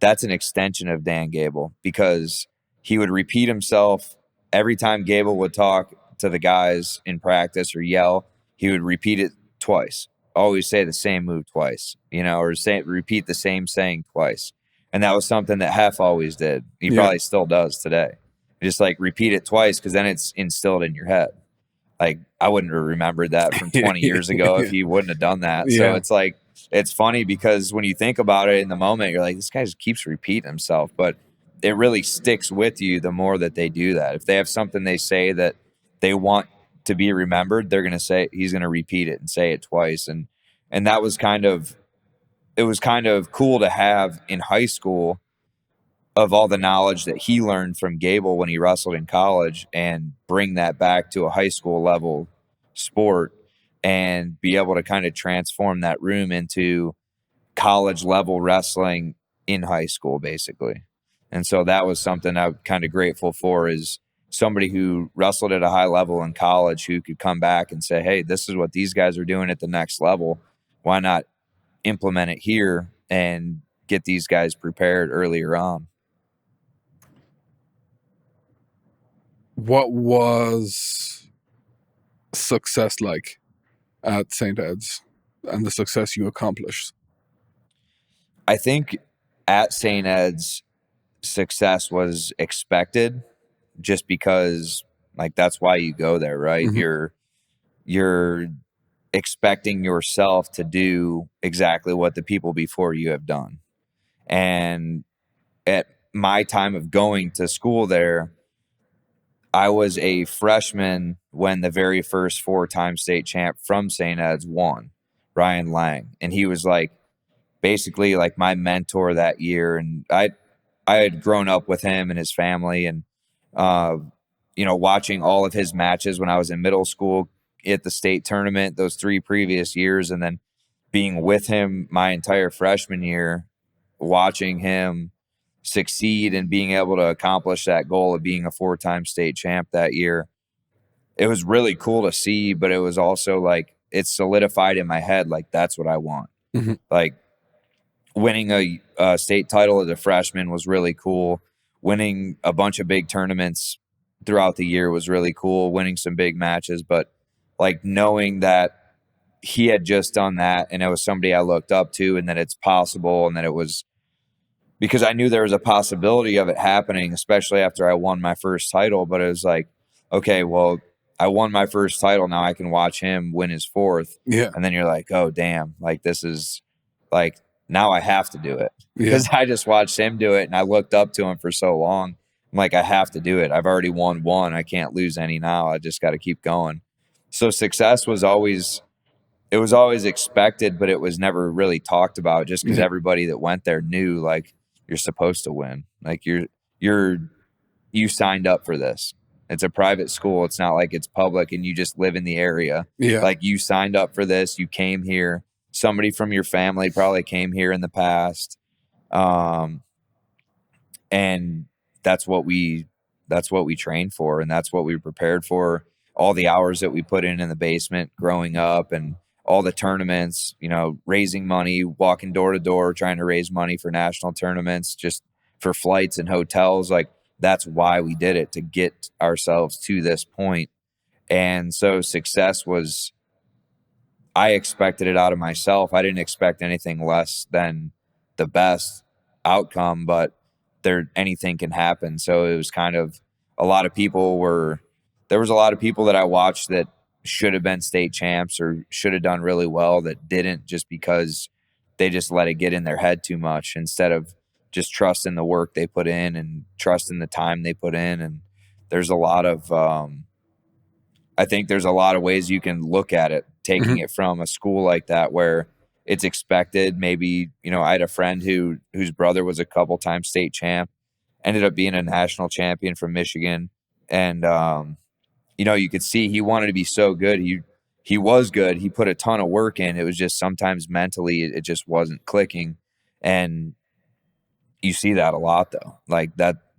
B: that's an extension of Dan Gable, because he would repeat himself every time Gable would talk to the guys in practice or yell. He would repeat it twice, always say the same move twice, or repeat the same saying twice. And that was something that Hef always did. He probably still does today. Just like repeat it twice, because then it's instilled in your head. Like I wouldn't have remembered that from 20 years ago if he wouldn't have done that. So it's like, it's funny because when you think about it in the moment, you're like, this guy just keeps repeating himself, but it really sticks with you the more that they do that. If they have something they say that they want to be remembered, they're going to say, he's going to repeat it and say it twice. And that was it was kind of cool to have in high school, of all the knowledge that he learned from Gable when he wrestled in college, and bring that back to a high school level sport and be able to kind of transform that room into college level wrestling in high school, basically. And so that was something I'm kind of grateful for, is somebody who wrestled at a high level in college who could come back and say, hey, this is what these guys are doing at the next level. Why not implement it here and get these guys prepared earlier on?
A: What was success like at St. Ed's and the success you accomplished?
B: I think at St. Ed's, success was expected just because, like, that's why you go there, right?
A: Mm-hmm.
B: You're expecting yourself to do exactly what the people before you have done. And at my time of going to school there, I was a freshman when the very first 4-time state champ from St. Ed's won, Ryan Lang. And he was like basically like my mentor that year. And I had grown up with him and his family, and watching all of his matches when I was in middle school at the state tournament those 3 previous years, and then being with him my entire freshman year, watching him succeed and being able to accomplish that goal of being a 4-time state champ that year. It was really cool to see, but it was also like it solidified in my head, like that's what I want.
A: Mm-hmm.
B: Like winning a state title as a freshman was really cool. Winning a bunch of big tournaments throughout the year was really cool. Winning some big matches, but like knowing that he had just done that and it was somebody I looked up to, and that it's possible, and that it was because I knew there was a possibility of it happening, especially after I won my first title. But it was like, okay, well, I won my first title. Now I can watch him win his 4th.
A: Yeah.
B: And then you're like, oh, damn, like this is like, now I have to do it
A: Yeah.
B: because I just watched him do it and I looked up to him for so long. I'm like, I have to do it. I've already won one. I can't lose any now. I just got to keep going. So success was always expected, but it was never really talked about just because
A: Yeah.
B: everybody that went there knew like you're supposed to win. Like you signed up for this. It's a private school. It's not like it's public and you just live in the area.
A: Yeah.
B: Like you signed up for this. You came here. Somebody from your family probably came here in the past. And that's what we trained for, and that's what we prepared for. All the hours that we put in the basement growing up, and all the tournaments, raising money, walking door to door, trying to raise money for national tournaments, just for flights and hotels. Like that's why we did it, to get ourselves to this point. And so success was, I expected it out of myself. I didn't expect anything less than the best outcome, but anything can happen. So it was kind of there was a lot of people that I watched that should have been state champs or should have done really well that didn't, just because they just let it get in their head too much instead of just trusting the work they put in and trusting the time they put in. And there's a lot of, I think there's a lot of ways you can look at it, taking it from a school like that where it's expected. Maybe, I had a friend whose brother was a couple times state champ, ended up being a national champion from Michigan. And, you could see he wanted to be so good. He was good. He put a ton of work in. It was just sometimes mentally it just wasn't clicking. And you see that a lot though. Like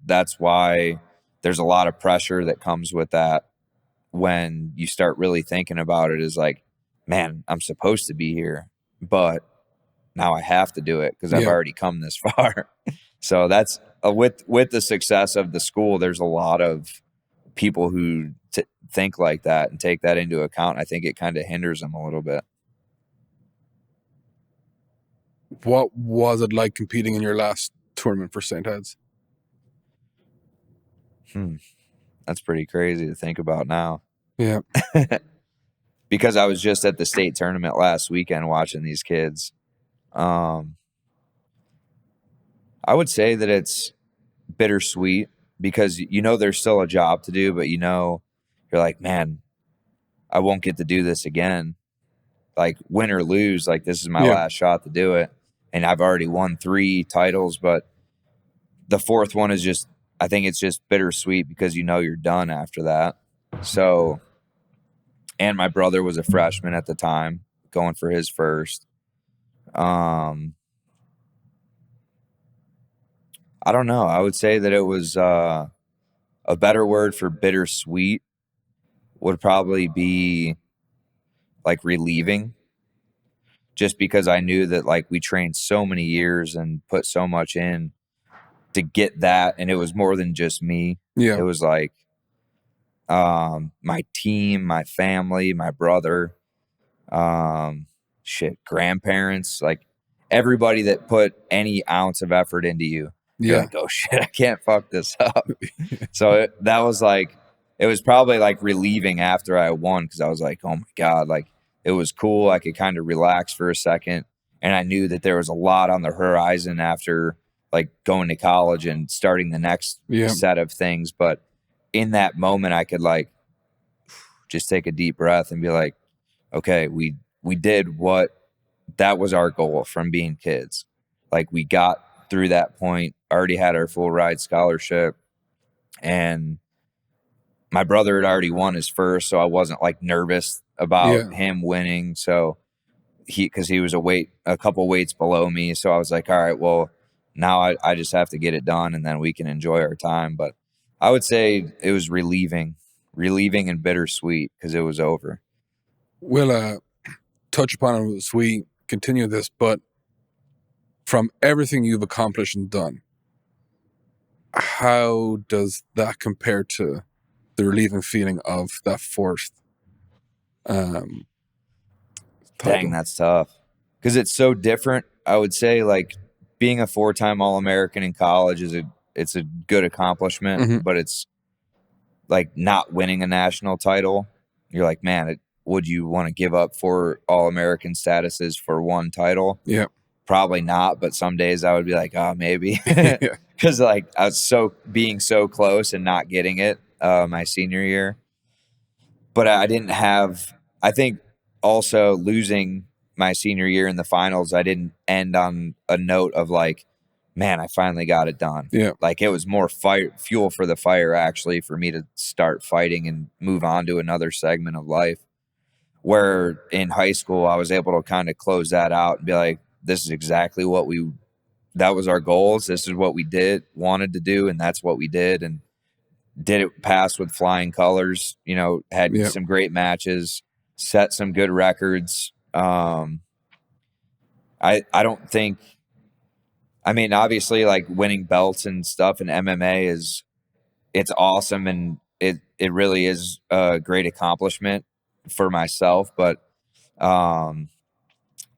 B: that's why there's a lot of pressure that comes with that when you start really thinking about it, is like, man, I'm supposed to be here, but now I have to do it because I've already come this far. So that's with the success of the school, there's a lot of people who think like that and take that into account. I think it kind of hinders them a little bit.
A: What was it like competing in your last tournament for St. Ed's?
B: That's pretty crazy to think about now.
A: Yeah.
B: Because I was just at the state tournament last weekend watching these kids. I would say that it's bittersweet because there's still a job to do, but you're like, man, I won't get to do this again. Like win or lose, like this is my last shot to do it. And I've already won 3 titles, but the 4th one is just, I think it's just bittersweet because you're done after that. So, and my brother was a freshman at the time going for his first. I don't know. I would say that it was a a better word for bittersweet would probably be like relieving, just because I knew that like we trained so many years and put so much in to get that. And it was more than just me.
A: Yeah.
B: It was like my team, my family, my brother, grandparents, like everybody that put any ounce of effort into you. You're
A: Yeah.
B: like, oh shit, I can't fuck this up. So that was like, it was probably like relieving after I won, because I was like, oh my God, like it was cool. I could kind of relax for a second. And I knew that there was a lot on the horizon after like going to college and starting the next set of things. But in that moment, I could like just take a deep breath and be like, okay, we did what, that was our goal from being kids. Like we got through that point, already had our full ride scholarship, and my brother had already won his first, so I wasn't like nervous about him winning. So because he was a couple weights below me. So I was like, all right, well, now I just have to get it done and then we can enjoy our time. But I would say it was relieving and bittersweet because it was over.
A: We'll touch upon it as we continue this, but from everything you've accomplished and done, how does that compare to the relieving feeling of that fourth title?
B: Dang, that's tough. Because it's so different. I would say like being a 4-time All-American in college it's a good accomplishment, but it's like not winning a national title. You're like, man, would you want to give up 4 All-American statuses for one title?
A: Yeah.
B: Probably not, but some days I would be like, oh, maybe. Because like I was being so close and not getting it my senior year. But I didn't have, I think also losing my senior year in the finals, I didn't end on a note of like, man, I finally got it done.
A: Yeah.
B: Like it was more fuel for the fire actually for me to start fighting and move on to another segment of life. Where in high school, I was able to kind of close that out and be like, this is exactly what that was our goals. This is what we wanted to do. And that's what we did. And did it pass with flying colors, had some great matches, set some good records. I don't think, I mean, obviously like winning belts and stuff in MMA it's awesome. And it really is a great accomplishment for myself. But,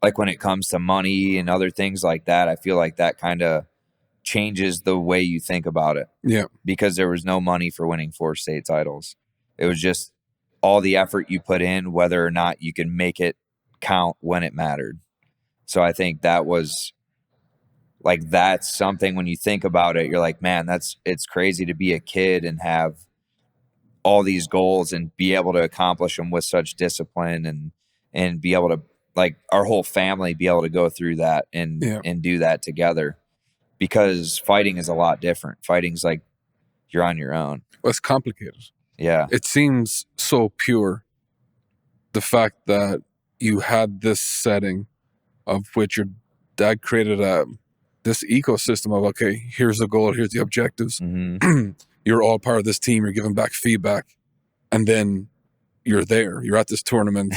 B: like when it comes to money and other things like that, I feel like that kind of changes the way you think about it.
A: Yeah.
B: Because there was no money for winning 4 state titles. It was just all the effort you put in, whether or not you can make it count when it mattered. So I think that was like, that's something when you think about it, you're like, man, it's crazy to be a kid and have all these goals and be able to accomplish them with such discipline and be able to, like, our whole family be able to go through that and do that together, because fighting is a lot different. Fighting's like you're on your own.
A: Well, it's complicated.
B: Yeah.
A: It seems so pure. The fact that you had this setting of which your dad created this ecosystem of, okay, here's the goal, here's the objectives. You're all part of this team. You're giving back feedback. And then you're there. You're at this tournament.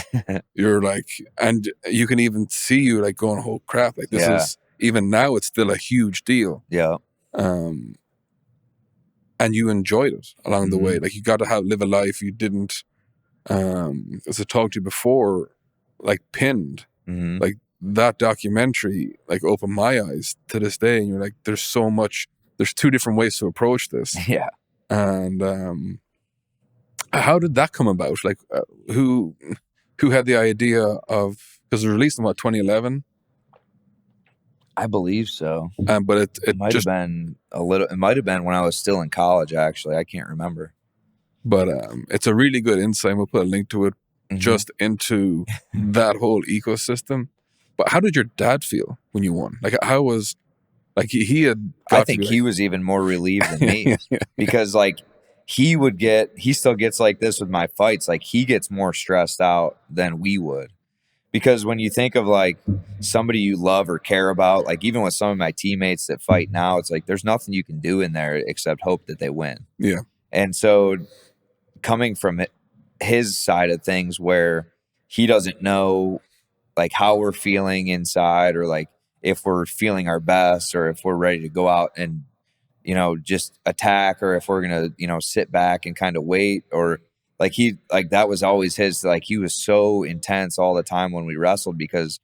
A: You're like, and you can even see you like going, oh crap, like this is, even now it's still a huge deal.
B: Yeah.
A: And you enjoyed it along the way. Like you got to live a life you didn't, as I talked to you before, like pinned. Like that documentary like opened my eyes to this day. And you're like, there's 2 different ways to approach this.
B: Yeah.
A: And how did that come about? Like who had the idea of, because it was released in 2011?
B: I believe so.
A: But it
B: might have been it might have been when I was still in college, actually. I can't remember.
A: But it's a really good insight. We'll put a link to it just into that whole ecosystem. But how did your dad feel when you won? Like how was, like he had,
B: I think he was even more relieved than me because like he still gets like this with my fights. Like he gets more stressed out than we would. Because when you think of like somebody you love or care about, like even with some of my teammates that fight now, it's like there's nothing you can do in there except hope that they win.
A: Yeah.
B: And so coming from his side of things, where he doesn't know like how we're feeling inside, or like if we're feeling our best, or if we're ready to go out and, just attack, or if we're going to, sit back and kind of wait, or like that was always his, like he was so intense all the time when we wrestled, because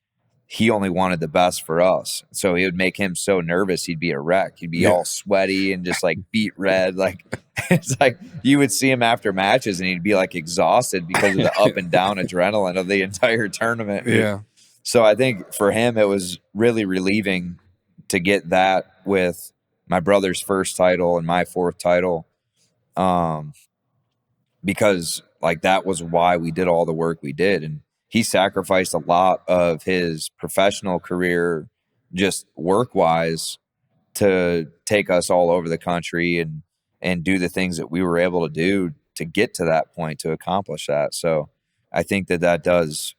B: he only wanted the best for us. So it would make him so nervous. He'd be a wreck. He'd be all sweaty and just like beat red. Like it's like you would see him after matches and he'd be like exhausted because of the up and down adrenaline of the entire tournament.
A: Yeah.
B: So I think for him, it was really relieving to get that with my brother's first title and my fourth title. Because like that was why we did all the work we did. And he sacrificed a lot of his professional career, just work wise, to take us all over the country and do the things that we were able to do to get to that point, to accomplish that. So I think that does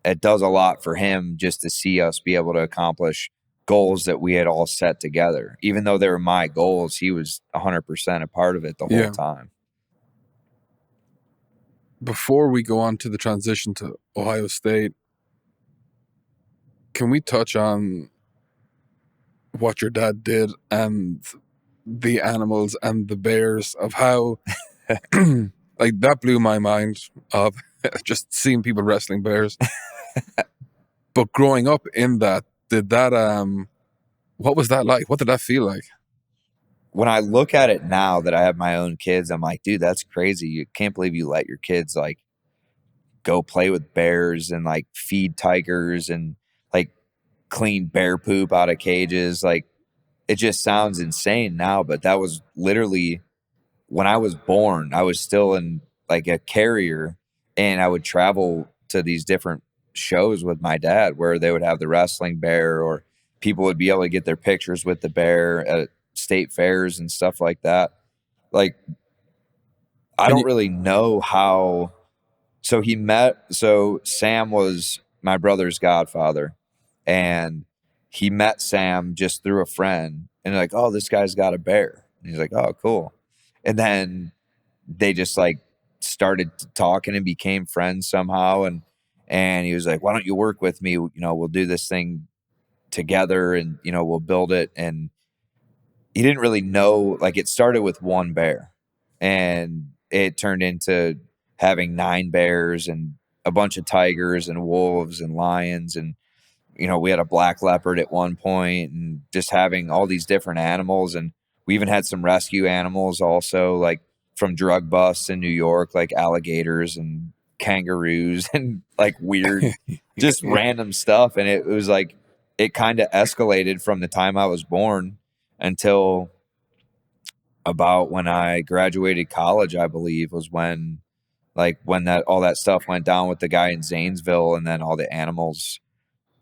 B: a lot for him, just to see us be able to accomplish goals that we had all set together. Even though they were my goals, he was 100% a part of it the whole time.
A: Before we go on to the transition to Ohio State, can we touch on what your dad did and the animals and the bears, of how like that blew my mind, of just seeing people wrestling bears. But growing up in that, did that what was that like? What did that feel like?
B: When I look at it now that I have my own kids, I'm like, dude, that's crazy. You can't believe you let your kids like go play with bears and like feed tigers and like clean bear poop out of cages. Like it just sounds insane now, but that was literally when I was born. I was still in like a carrier, and I would travel to these different shows with my dad where they would have the wrestling bear, or people would be able to get their pictures with the bear at state fairs and stuff like that. Like, I don't really know how. So Sam was my brother's godfather, and he met Sam just through a friend, and like, oh, this guy's got a bear. And he's like, oh, cool. And then they just like started talking and became friends somehow. And he was like, why don't you work with me? We'll do this thing together, and, we'll build it. And he didn't really know, like it started with one bear and it turned into having 9 bears and a bunch of tigers and wolves and lions. And, we had a black leopard at one point, and just having all these different animals. And we even had some rescue animals also, like from drug busts in New York, like alligators and kangaroos and like weird, just random stuff. And it was like, it kind of escalated from the time I was born until about when I graduated college, I believe, was when that all that stuff went down with the guy in Zanesville, and then all the animals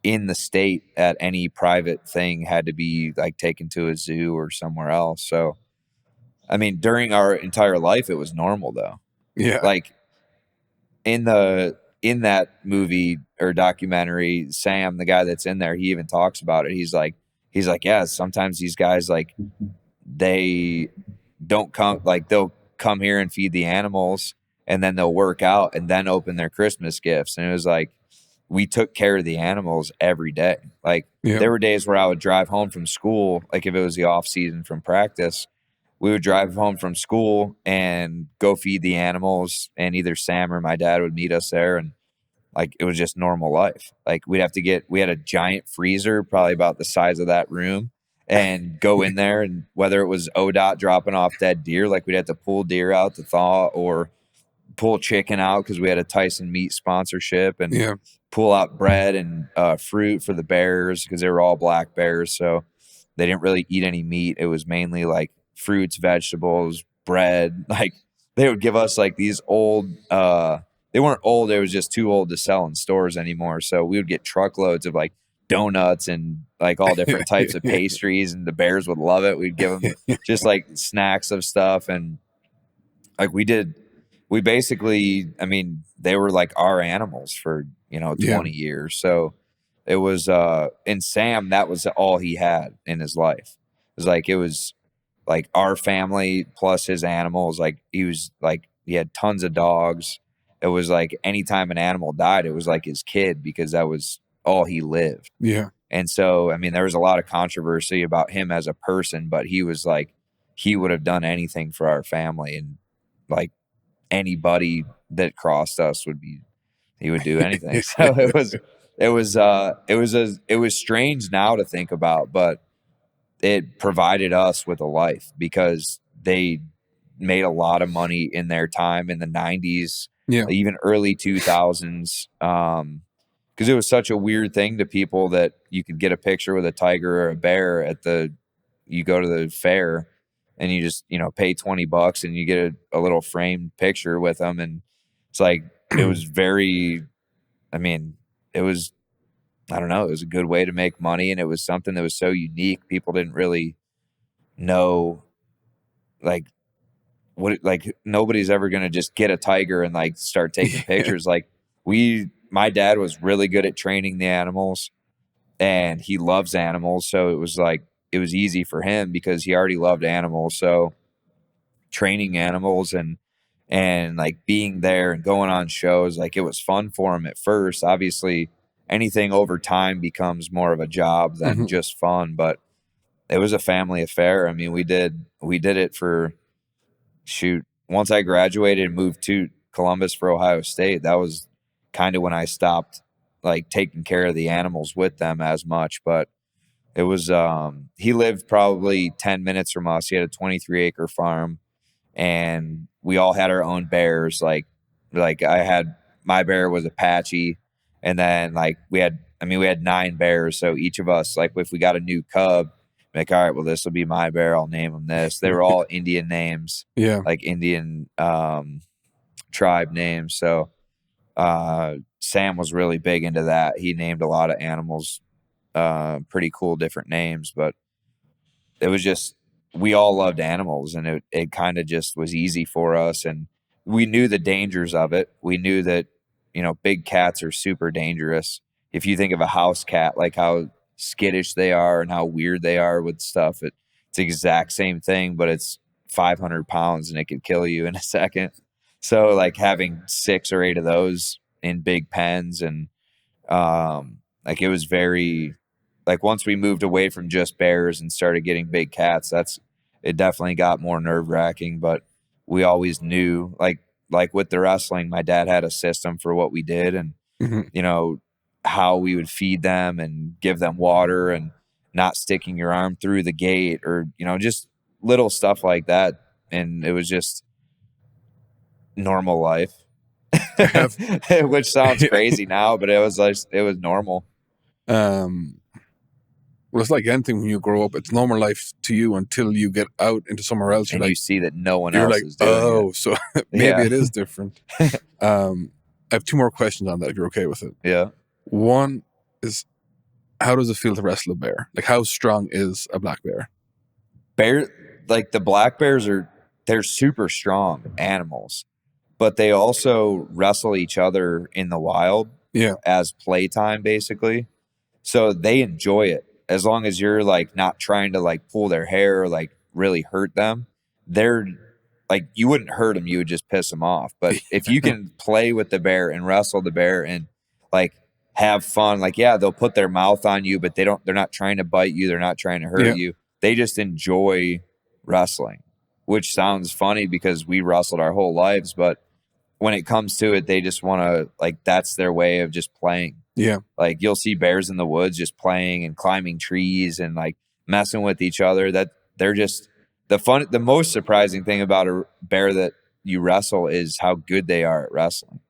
B: in the state at any private thing had to be like taken to a zoo or somewhere else. So, I mean, during our entire life, it was normal though.
A: Yeah.
B: Like in that movie or documentary, Sam, the guy that's in there, he even talks about it. He's like, yeah, sometimes these guys, like, they don't come, like they'll come here and feed the animals, and then they'll work out and then open their Christmas gifts. And it was like, we took care of the animals every day. Like there were days where I would drive home from school, like if it was the off season from practice, we would drive home from school and go feed the animals, and either Sam or my dad would meet us there. And like, it was just normal life. Like we had a giant freezer, probably about the size of that room, and go in there, and whether it was ODOT dropping off dead deer, like we'd have to pull deer out to thaw, or pull chicken out because we had a Tyson meat sponsorship, and pull out bread and fruit for the bears because they were all black bears. So they didn't really eat any meat. It was mainly like fruits, vegetables, bread. Like they would give us like these old, they weren't old. They was just too old to sell in stores anymore. So we would get truckloads of like donuts and like all different types of pastries, and the bears would love it. We'd give them just like snacks of stuff. And like we basically, I mean, they were like our animals for, 20 years. So it was, and Sam, that was all he had in his life. It was like, like our family plus his animals, like he had tons of dogs. It was like anytime an animal died, it was like his kid, because that was all he lived.
A: Yeah.
B: And so, I mean, there was a lot of controversy about him as a person, but he was like, he would have done anything for our family. And like anybody that crossed us he would do anything. So it was strange now to think about, but it provided us with a life, because they made a lot of money in their time in the 90s,
A: Yeah.
B: even early 2000s. Because it was such a weird thing to people that you could get a picture with a tiger or a bear you go to the fair and you just, pay $20 and you get a little framed picture with them. And it's like, it was very, I mean, it was, I don't know, it was a good way to make money. And it was something that was so unique. People didn't really know, like, nobody's ever going to just get a tiger and like start taking pictures. Like my dad was really good at training the animals, and he loves animals. So it was like, it was easy for him because he already loved animals. So training animals and like being there and going on shows, like it was fun for him at first. Obviously anything over time becomes more of a job than just fun, but it was a family affair. I mean, we did it for, shoot, once I graduated and moved to Columbus for Ohio State, that was kind of when I stopped like taking care of the animals with them as much. But it was, he lived probably 10 minutes from us. He had a 23-acre farm, and we all had our own bears. Like I had, my bear was Apache, and then like we had 9 bears. So each of us, like if we got a new cub, like, all right, well, this will be my bear. I'll name him this. They were all Indian names,
A: Yeah.
B: like Indian tribe names. So Sam was really big into that. He named a lot of animals, pretty cool, different names, but it was just, we all loved animals, and it kind of just was easy for us. And we knew the dangers of it. We knew that, big cats are super dangerous. If you think of a house cat, like how skittish they are and how weird they are with stuff, it's the exact same thing, but it's 500 pounds and it could kill you in a second. So like having 6 or 8 of those in big pens, and like it was very, like once we moved away from just bears and started getting big cats, it definitely got more nerve wracking. But we always knew, like with the wrestling, my dad had a system for what we did, and how we would feed them and give them water, and not sticking your arm through the gate, or just little stuff like that. And it was just normal life. Which sounds crazy now, but it was normal.
A: Well, it's like anything when you grow up, it's normal life to you until you get out into somewhere else.
B: And
A: you're
B: you
A: like,
B: see that no one
A: you're
B: else
A: like,
B: is doing it.
A: So maybe it is different. I have 2 more questions on that, if you're okay with it.
B: Yeah.
A: One is, how does it feel to wrestle a bear? Like, how strong is a black bear?
B: Like the black bears they're super strong animals, but they also wrestle each other in the wild, as playtime, basically. So they enjoy it, as long as you're like not trying to like pull their hair or like really hurt them. They're like, you wouldn't hurt them, you would just piss them off. But if you can play with the bear and wrestle the bear and like have fun, like, yeah, they'll put their mouth on you, but they're not trying to bite you. They're not trying to hurt you. They just enjoy wrestling, which sounds funny because we wrestled our whole lives, but when it comes to it, they just want to, like, that's their way of just playing.
A: Yeah.
B: Like you'll see bears in the woods just playing and climbing trees and like messing with each other. That they're just the most surprising thing about a bear that you wrestle is how good they are at wrestling.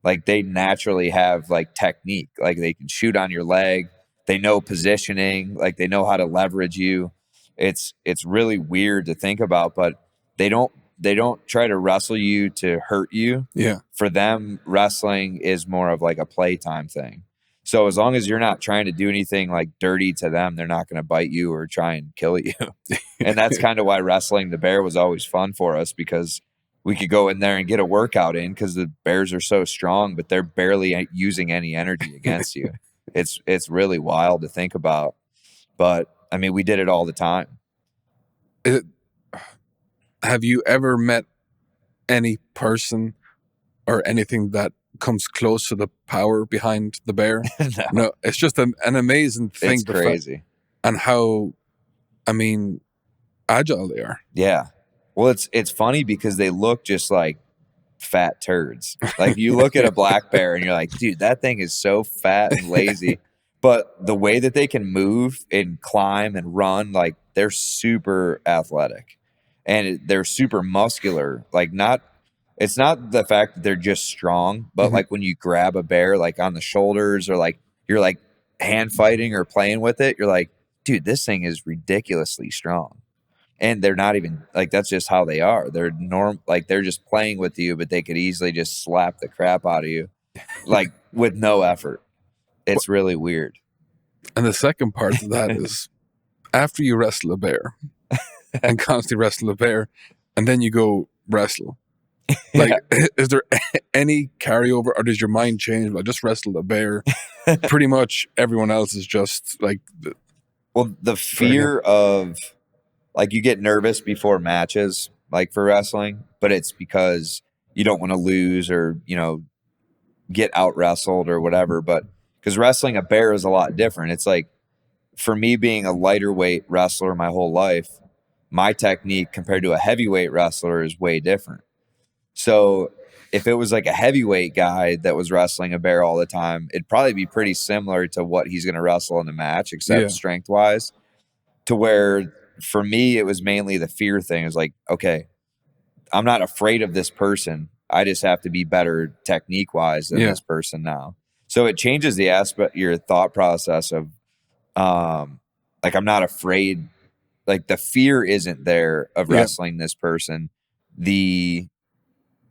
B: Like they naturally have like technique, like they can shoot on your leg. They know positioning, like they know how to leverage you. It's really weird to think about, but they don't try to wrestle you to hurt you.
A: Yeah.
B: For them, wrestling is more of like a playtime thing. So as long as you're not trying to do anything like dirty to them, they're not going to bite you or try and kill you. And that's kind of why wrestling the bear was always fun for us, because we could go in there and get a workout in, because the bears are so strong, but they're barely using any energy against you. It's really wild to think about. But I mean, we did it all the time.
A: have you ever met any person or anything that comes close to the power behind the bear?
B: No,
A: No, it's just an amazing thing
B: it's crazy.
A: and how, I mean, agile they are.
B: Yeah. Well, it's funny because they look just like fat turds. Like you look at a black bear and you're like, dude, that thing is so fat and lazy. But the way that they can move and climb and run, like they're super athletic and they're super muscular. Like it's not the fact that they're just strong, but
A: Mhm.
B: like when you grab a bear like on the shoulders or like you're like hand fighting or playing with it, you're like, dude, this thing is ridiculously strong. And they're not even like that's just how they are. They're like they're just playing with you, but they could easily just slap the crap out of you, like with no effort. It's really weird.
A: And the second part of that is after you wrestle a bear and constantly wrestle a bear, and then you go wrestle. Like, is there any carryover, or does your mind change? I just wrestled a bear. Pretty much everyone else is just like,
B: Well, the fear of like you get nervous before matches, like for wrestling, but it's because you don't want to lose or, get out wrestled or whatever. But because wrestling a bear is a lot different. It's like for me being a lighter weight wrestler my whole life, my technique compared to a heavyweight wrestler is way different. So if it was like a heavyweight guy that was wrestling a bear all the time, it'd probably be pretty similar to what he's going to wrestle in the match, except
A: yeah,
B: strength wise. To where for me, it was mainly the fear thing. It's like, okay, I'm not afraid of this person. I just have to be better technique wise than
A: yeah,
B: this person now. So it changes the aspect, your thought process of, like, I'm not afraid. Like the fear isn't there of
A: yeah,
B: wrestling this person. The,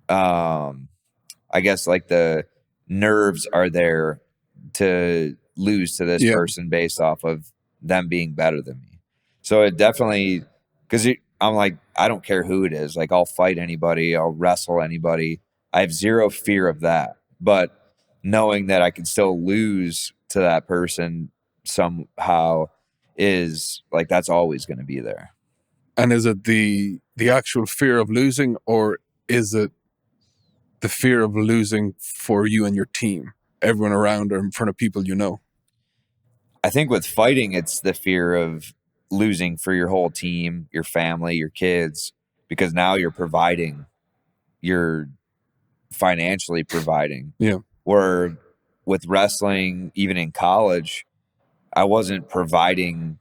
B: I guess like the nerves are there to lose to this
A: yeah.
B: person based off of them being better than me. So it definitely, because I'm like, I don't care who it is. Like I'll fight anybody, I'll wrestle anybody. I have zero fear of that. But knowing that I can still lose to that person somehow is like, that's always going to be there.
A: And is it the actual fear of losing, or is it the fear of losing for you and your team, everyone around, or in front of people you know?
B: I think with fighting, it's the fear of losing for your whole team, your family, your kids, because now you're financially providing.
A: Yeah,
B: Where with wrestling, even in college, I wasn't providing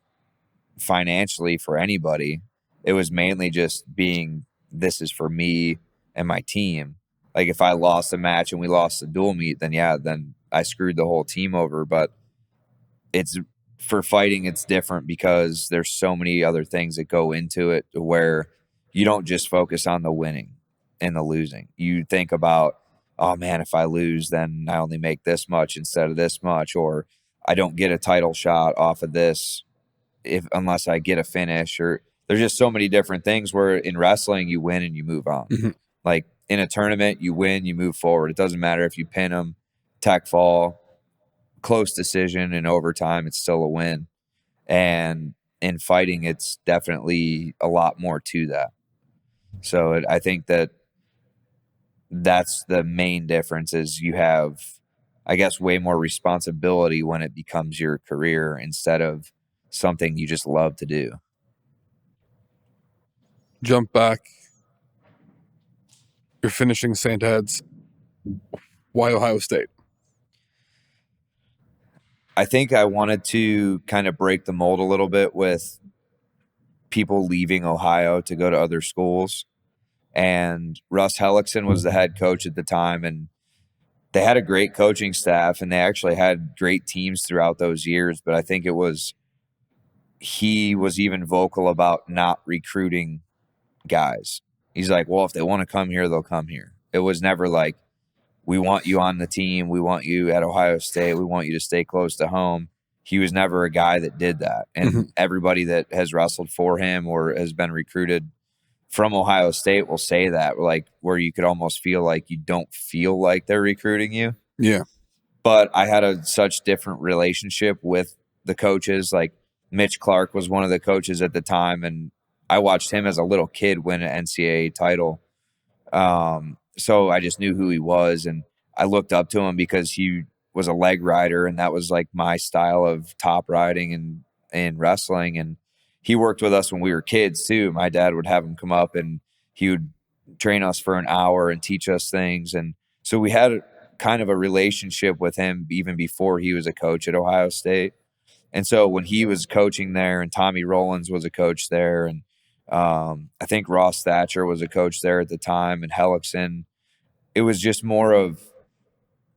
B: financially for anybody. It was mainly just being, this is for me and my team. Like if I lost a match and we lost the dual meet, then yeah, then I screwed the whole team over. But it's for fighting, it's different because there's so many other things that go into it where you don't just focus on the winning and the losing. You think about, oh man, if I lose, then I only make this much instead of this much, or I don't get a title shot off of this if unless I get a finish, or there's just so many different things where in wrestling you win and you move on.
A: mm-hmm.
B: Like in a tournament, you win, you move forward. It doesn't matter if you pin them, tech fall, close decision in overtime, it's still a win. And in fighting, it's definitely a lot more to that. So I think that that's the main difference is you have, I guess, way more responsibility when it becomes your career instead of something you just love to do.
A: Jump back. You're finishing St. Ed's. Why Ohio State?
B: I think I wanted to kind of break the mold a little bit with people leaving Ohio to go to other schools. And Russ Hellickson was the head coach at the time, and they had a great coaching staff, and they actually had great teams throughout those years. But I think he was even vocal about not recruiting guys. He's like, well, if they want to come here, they'll come here. It was never like, we want you on the team. We want you at Ohio State. We want you to stay close to home. He was never a guy that did that. And
A: Mm-hmm.
B: everybody that has wrestled for him or has been recruited from Ohio State will say that, like, where you could almost feel like you don't feel like they're recruiting you.
A: Yeah,
B: But I had such different relationship with the coaches. Like Mitch Clark was one of the coaches at the time, and I watched him as a little kid win an NCAA title. So I just knew who he was, and I looked up to him because he was a leg rider, and that was like my style of top riding and wrestling. And he worked with us when we were kids too. My dad would have him come up, and he would train us for an hour and teach us things. And so we had kind of a relationship with him even before he was a coach at Ohio State. And so when he was coaching there, and Tommy Rollins was a coach there, and I think Ross Thatcher was a coach there at the time, and Hellickson, it was just more of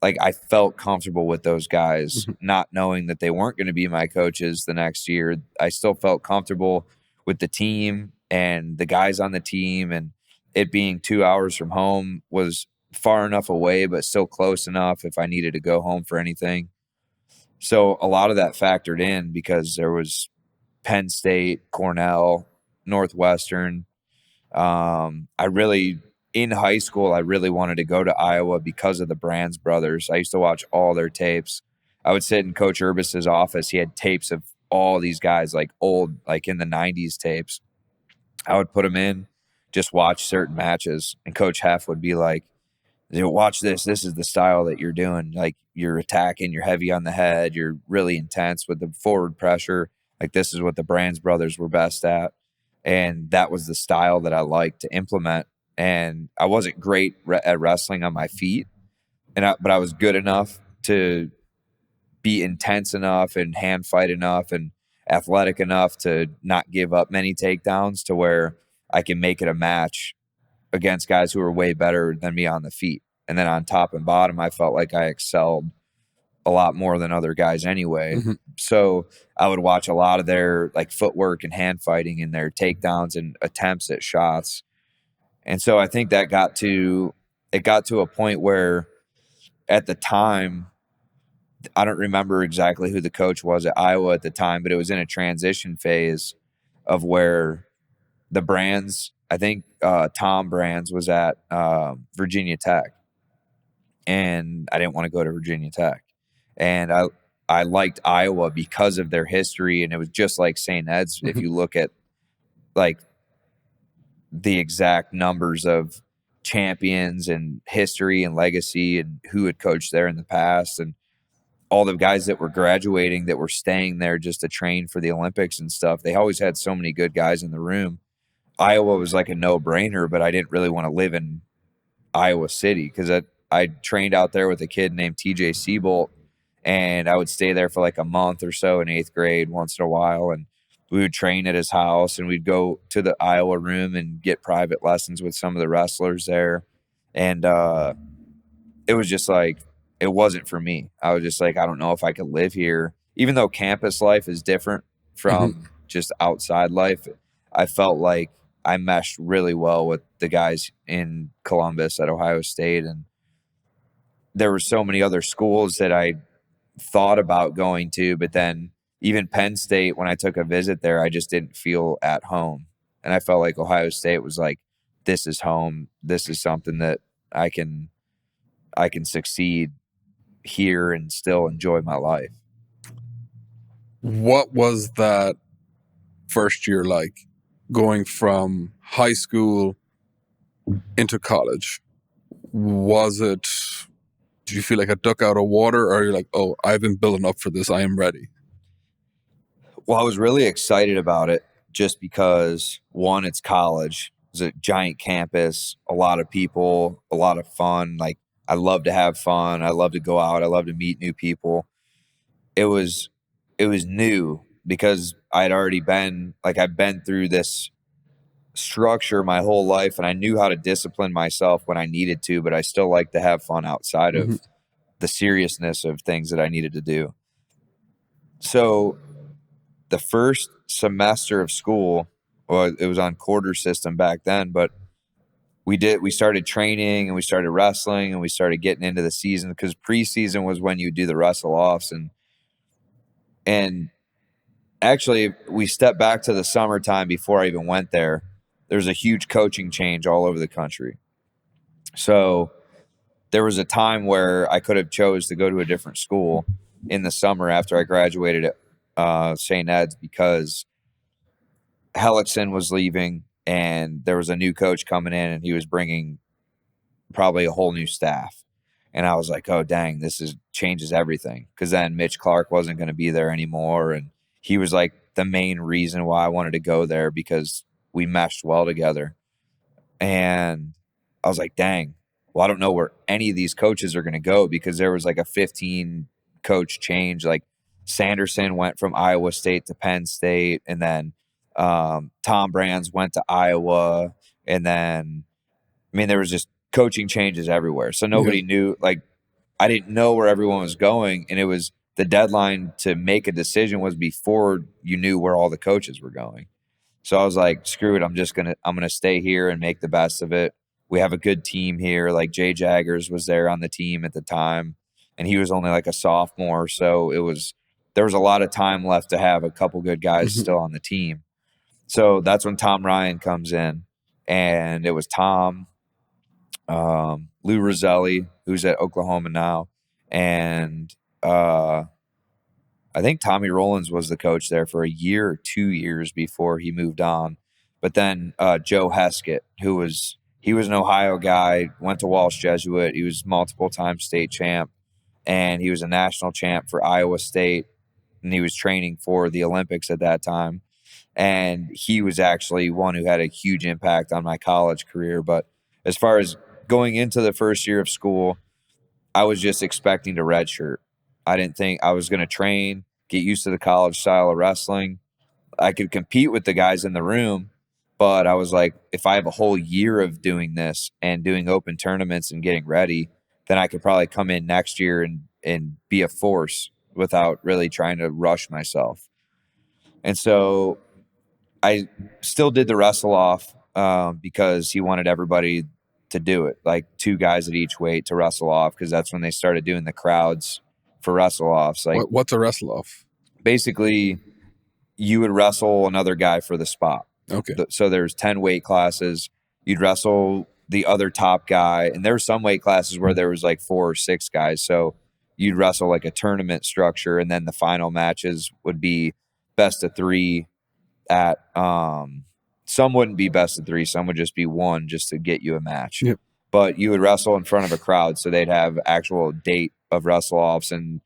B: like I felt comfortable with those guys, not knowing that they weren't going to be my coaches the next year. I still felt comfortable with the team and the guys on the team, and it being 2 hours from home was far enough away, but still close enough if I needed to go home for anything. So a lot of that factored in because there was Penn State, Cornell, Northwestern. In high school, I really wanted to go to Iowa because of the Brands brothers. I used to watch all their tapes. I would sit in Coach Urbis's office. He had tapes of all these guys, like old, like in the 90s tapes. I would put them in, just watch certain matches. And Coach Heff would be like, watch this. This is the style that you're doing. Like you're attacking, you're heavy on the head, you're really intense with the forward pressure. Like this is what the Brands brothers were best at. And that was the style that I liked to implement. And I wasn't great at wrestling on my feet, but I was good enough to be intense enough and hand fight enough and athletic enough to not give up many takedowns to where I can make it a match against guys who are way better than me on the feet. And then on top and bottom, I felt like I excelled a lot more than other guys anyway. So I would watch a lot of their like footwork and hand fighting and their takedowns and attempts at shots. And so I think that got to a point where at the time, I don't remember exactly who the coach was at Iowa at the time, but it was in a transition phase of where the Brands, I think Tom Brands was at Virginia Tech, and I didn't want to go to Virginia Tech. And I liked Iowa because of their history, and it was just like St. Ed's. If you look at like the exact numbers of champions and history and legacy and who had coached there in the past and all the guys that were graduating that were staying there just to train for the Olympics and stuff, they always had so many good guys in the room. Iowa was like a no-brainer, but I didn't really want to live in Iowa City because I trained out there with a kid named TJ Seabolt, and I would stay there for like a month or so in 8th grade once in a while, and we would train at his house, and we'd go to the Iowa room and get private lessons with some of the wrestlers there. And it was just like, it wasn't for me. I was just like, I don't know if I could live here. Even though campus life is different from just outside life, I felt like I meshed really well with the guys in Columbus at Ohio State. And there were so many other schools that I thought about going to, but then even Penn State, when I took a visit there, I just didn't feel at home. And I felt like Ohio State was like, this is home. This is something that I can succeed here and still enjoy my life.
A: What was that first year like, going from high school into college? Did you feel like a duck out of water, or are you like, oh, I've been building up for this, I am ready?
B: Well, I was really excited about it just because, one, it's college. It's a giant campus, a lot of people, a lot of fun. Like, I love to have fun. I love to go out. I love to meet new people. It was new because I've been through this structure my whole life, and I knew how to discipline myself when I needed to, but I still like to have fun outside of the seriousness of things that I needed to do. So the first semester of school, well, it was on quarter system back then, but we started training and we started wrestling and we started getting into the season because preseason was when you do the wrestle offs, and actually we stepped back to the summertime before I even went there. There's a huge coaching change all over the country. So there was a time where I could have chose to go to a different school in the summer after I graduated at St. Ed's because Hellickson was leaving, and there was a new coach coming in, and he was bringing probably a whole new staff. And I was like, oh, dang, changes everything. Because then Mitch Clark wasn't going to be there anymore. And he was like the main reason why I wanted to go there, because we meshed well together. And I was like, dang, well, I don't know where any of these coaches are going to go, because there was like a 15 coach change. Like Sanderson went from Iowa State to Penn State, and then Tom Brands went to Iowa. And then, I mean, there was just coaching changes everywhere. So nobody knew, like, I didn't know where everyone was going. And it was the deadline to make a decision was before you knew where all the coaches were going. So I was like, screw it. I'm going to stay here and make the best of it. We have a good team here. Like Jay Jaggers was there on the team at the time, and he was only like a sophomore. So there was a lot of time left to have a couple good guys still on the team. So that's when Tom Ryan comes in, and it was Tom, Lou Roselli, who's at Oklahoma now, and I think Tommy Rollins was the coach there for a year or 2 years before he moved on. But then Joe Heskett, he was an Ohio guy, went to Walsh Jesuit. He was multiple time state champ, and he was a national champ for Iowa State, and he was training for the Olympics at that time. And he was actually one who had a huge impact on my college career. But as far as going into the first year of school, I was just expecting to redshirt. I didn't think I was going to train, get used to the college style of wrestling. I could compete with the guys in the room, but I was like, if I have a whole year of doing this and doing open tournaments and getting ready, then I could probably come in next year and be a force without really trying to rush myself. And so I still did the wrestle off because he wanted everybody to do it, like 2 guys at each weight to wrestle off, because that's when they started doing the crowds for wrestle offs. Like,
A: what's a wrestle off?
B: Basically, you would wrestle another guy for the spot.
A: Okay.
B: So there's 10 weight classes. You'd wrestle the other top guy, and there were some weight classes where there was like 4 or 6 guys. So you'd wrestle like a tournament structure, and then the final matches would be best of 3 at some wouldn't be best of 3, some would just be 1 just to get you a match.
A: Yep.
B: But you would wrestle in front of a crowd, so they'd have actual date of wrestle offs and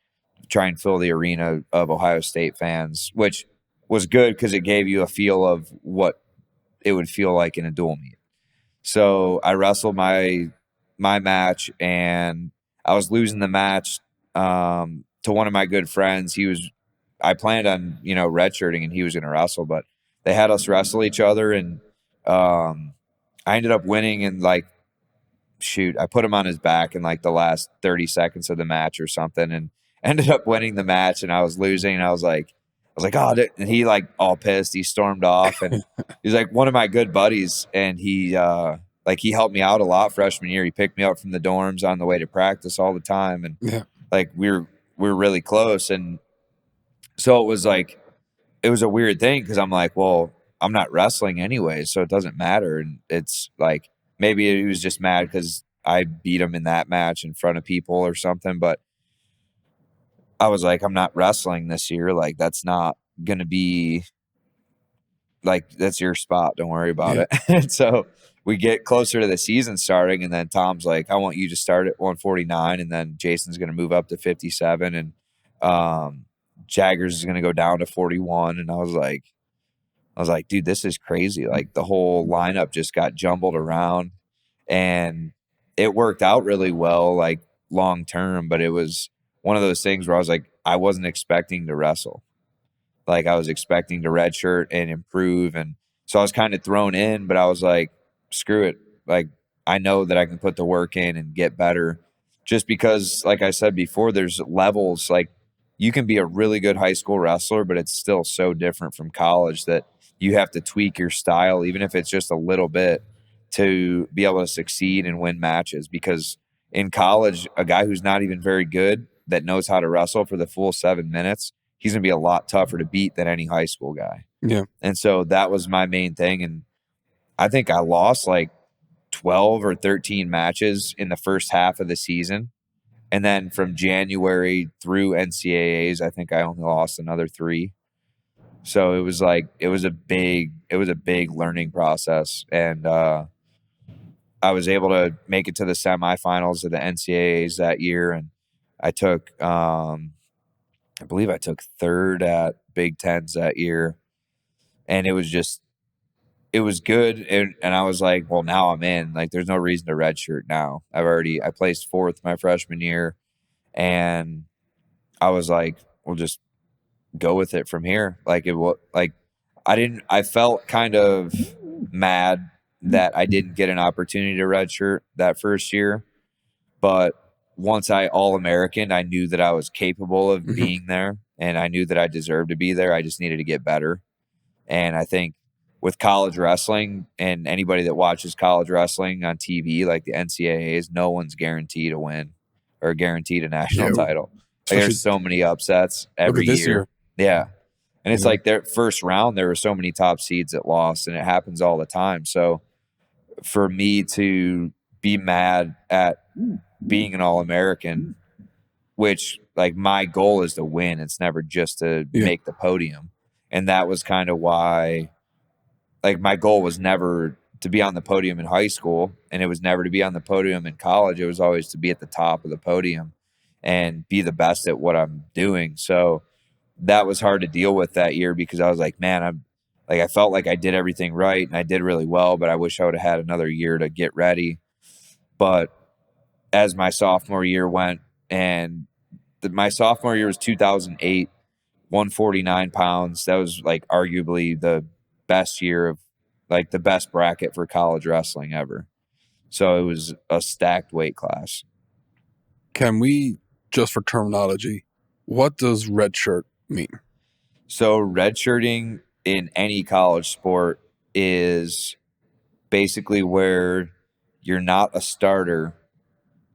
B: try and fill the arena of Ohio State fans, which was good because it gave you a feel of what it would feel like in a dual meet. So I wrestled my match, and I was losing the match to one of my good friends. I planned on, redshirting, and he was going to wrestle, but they had us wrestle each other, and I ended up winning. And like, I put him on his back in like the last 30 seconds of the match or something, and ended up winning the match. And I was losing, and I was like, oh, and he like all pissed. He stormed off, and he's like one of my good buddies, and he helped me out a lot freshman year. He picked me up from the dorms on the way to practice all the time, and like we were really close. And so it was a weird thing, because I'm like, well, I'm not wrestling anyway, so it doesn't matter. And it's like, maybe he was just mad because I beat him in that match in front of people or something. But I was like, I'm not wrestling this year. Like, that's not going to be, like, that's your spot. Don't worry about it. And so we get closer to the season starting, and then Tom's like, I want you to start at 149, and then Jason's going to move up to 57, and Jaggers is going to go down to 41. And I was like, dude, this is crazy. Like, the whole lineup just got jumbled around, and it worked out really well, like long term. But it was one of those things where I was like, I wasn't expecting to wrestle. Like, I was expecting to redshirt and improve. And so I was kind of thrown in, but I was like, screw it. Like, I know that I can put the work in and get better, just because, like I said before, there's levels. Like, you can be a really good high school wrestler, but it's still so different from college that you have to tweak your style, even if it's just a little bit, to be able to succeed and win matches. Because in college, a guy who's not even very good that knows how to wrestle for the full 7 minutes, he's going to be a lot tougher to beat than any high school guy.
A: Yeah.
B: And so that was my main thing. And I think I lost like 12 or 13 matches in the first half of the season. And then from January through NCAAs, I think I only lost another 3. So it was like it was a big learning process, and I was able to make it to the semifinals of the NCAAs that year, and I took I believe I took third at Big Tens that year, and it was good, and I was like, well, now I'm in. Like, there's no reason to redshirt now. I placed fourth my freshman year, and I was like, we'll just go with it from here. Like I felt kind of mad that I didn't get an opportunity to redshirt that first year, but once I All American, I knew that I was capable of being there, and I knew that I deserved to be there. I just needed to get better. And I think with college wrestling and anybody that watches college wrestling on TV, like the NCAAs, no one's guaranteed a win or guaranteed a national
A: Yeah,
B: title. Like,
A: especially
B: there's so many upsets
A: look
B: every
A: at this
B: year.
A: year.
B: Yeah. And it's
A: Yeah.
B: like their first round, there were so many top seeds that lost, and it happens all the time. So for me to be mad at being an All American, which like my goal is to win, it's never just to make the podium. And that was kind of why, like, my goal was never to be on the podium in high school, and it was never to be on the podium in college. It was always to be at the top of the podium and be the best at what I'm doing. So that was hard to deal with that year, because I was like, man, I felt like I did everything right and I did really well, but I wish I would have had another year to get ready. But as my sophomore year went, and my sophomore year was 2008, 149 pounds. That was like arguably the best year of, like, the best bracket for college wrestling ever. So it was a stacked weight class.
A: Can we, just for terminology, what does red shirt mean?
B: So redshirting in any college sport is basically where you're not a starter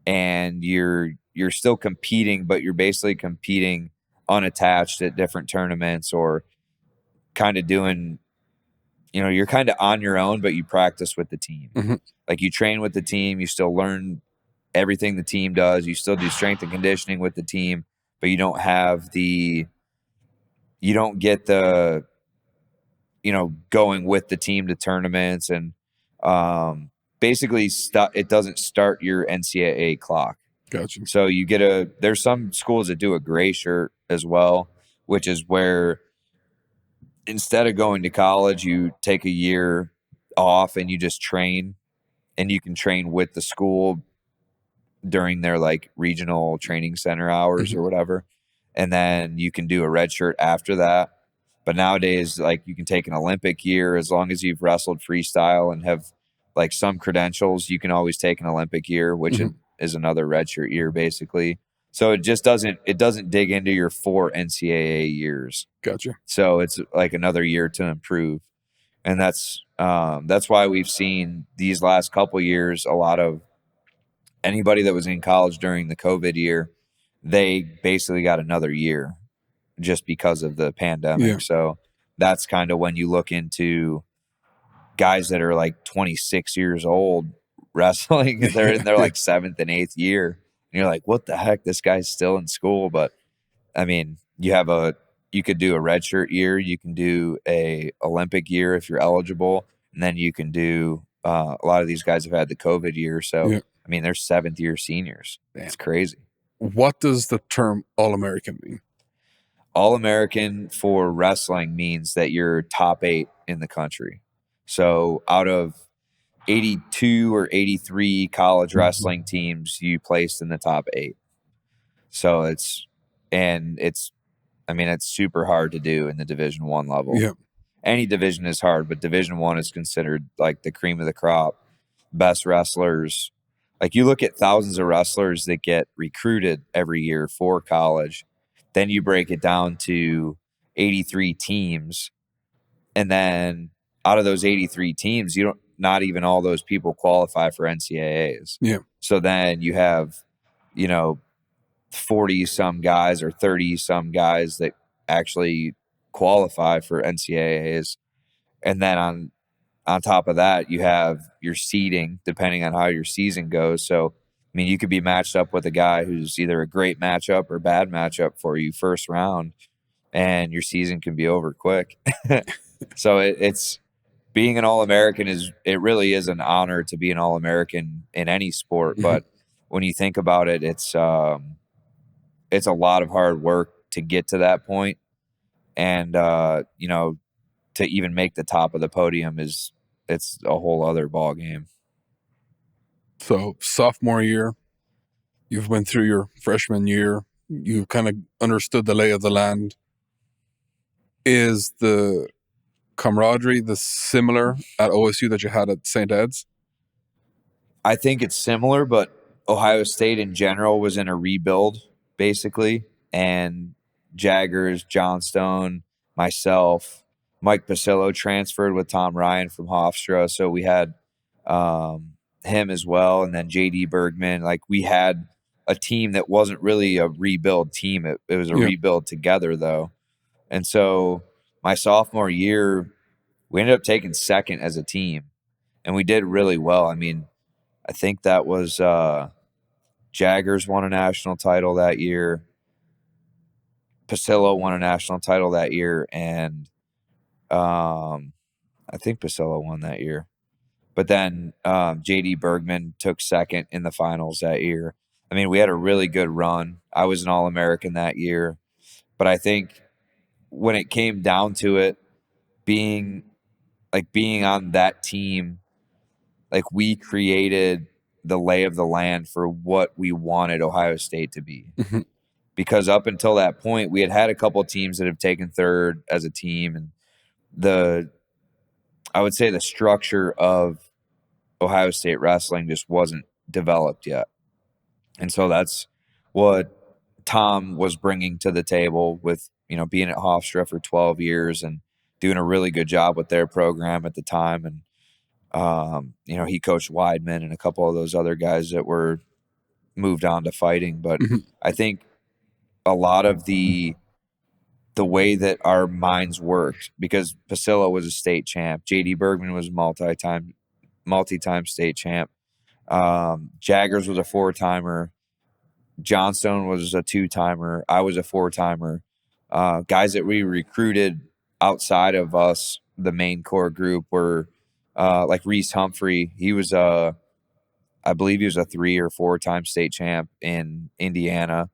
B: and you're still competing, but you're basically competing unattached at different tournaments, or kind of doing, you're kind of on your own, but you practice with the team. Like, you train with the team, you still learn everything the team does, you still do strength and conditioning with the team, but you don't get the, going with the team to tournaments, and basically it doesn't start your NCAA clock.
A: Gotcha.
B: So there's some schools that do a gray shirt as well, which is where instead of going to college, you take a year off and you just train, and you can train with the school during their like regional training center hours or whatever. And then you can do a red shirt after that. But nowadays, like, you can take an Olympic year as long as you've wrestled freestyle and have like some credentials. You can always take an Olympic year, which is another redshirt year, basically. So it doesn't dig into your 4 NCAA years.
A: Gotcha.
B: So it's like another year to improve, and that's why we've seen these last couple years a lot of anybody that was in college during the COVID year, they basically got another year just because of the pandemic.
A: Yeah.
B: So that's kind of when you look into guys that are like 26 years old wrestling, they're in their like 7th and 8th year. And you're like, what the heck? This guy's still in school. But I mean, you could do a redshirt year, you can do a Olympic year if you're eligible, and then you can do a lot of these guys have had the COVID year. So I mean, they're 7th year seniors. Damn. It's crazy.
A: What does the term All-American mean?
B: All-American for wrestling means that you're top 8 in the country. So out of 82 or 83 college wrestling teams, you placed in the top 8. So it's super hard to do in the Division I level.
A: Yeah.
B: Any division is hard, but Division I is considered like the cream of the crop. Best wrestlers. Like, you look at thousands of wrestlers that get recruited every year for college. Then you break it down to 83 teams. And then out of those 83 teams, not even all those people qualify for NCAAs.
A: Yeah.
B: So then you have, 40 some guys or 30 some guys that actually qualify for NCAAs. And then on top of that, you have your seeding depending on how your season goes. So, I mean, you could be matched up with a guy who's either a great matchup or bad matchup for you first round. and your season can be over quick. So it's being an All-American it really is an honor to be an All-American in any sport.
A: Mhm.
B: But when you think about it, it's a lot of hard work to get to that point. And, to even make the top of the podium it's a whole other ball game.
A: So sophomore year, you've went through your freshman year. You've kind of understood the lay of the land. Is the camaraderie the similar at OSU that you had at St. Ed's?
B: I think it's similar, but Ohio State in general was in a rebuild, basically. And Jaggers, Johnstone, myself, Mike Pasillo transferred with Tom Ryan from Hofstra. So we had him as well. And then JD Bergman. Like, we had a team that wasn't really a rebuild team. It was a rebuild together, though. And so my sophomore year, we ended up taking second as a team. And we did really well. I mean, I think that was Jaggers won a national title that year. Pasillo won a national title that year. And I think Pasillo won that year. But then JD Bergman took second in the finals that year. I mean, we had a really good run. I was an All-American that year. But I think when it came down to it, being on that team, like, we created the lay of the land for what we wanted Ohio State to be.
A: Mm-hmm.
B: Because up until that point, we had a couple of teams that have taken third as a team, and I would say the structure of Ohio State wrestling just wasn't developed yet. And so that's what Tom was bringing to the table with, being at Hofstra for 12 years and doing a really good job with their program at the time. And he coached Weidman and a couple of those other guys that were moved on to fighting. But
A: Mm-hmm.
B: I think a lot of the way that our minds worked, because Pasillo was a state champ, JD Bergman was a multi-time state champ, Jaggers was a 4-timer, Johnstone was a 2-timer, I was a 4-timer. Guys that we recruited outside of us, the main core group, were like Reese Humphrey. He was I believe he was a 3 or 4-time state champ in Indiana.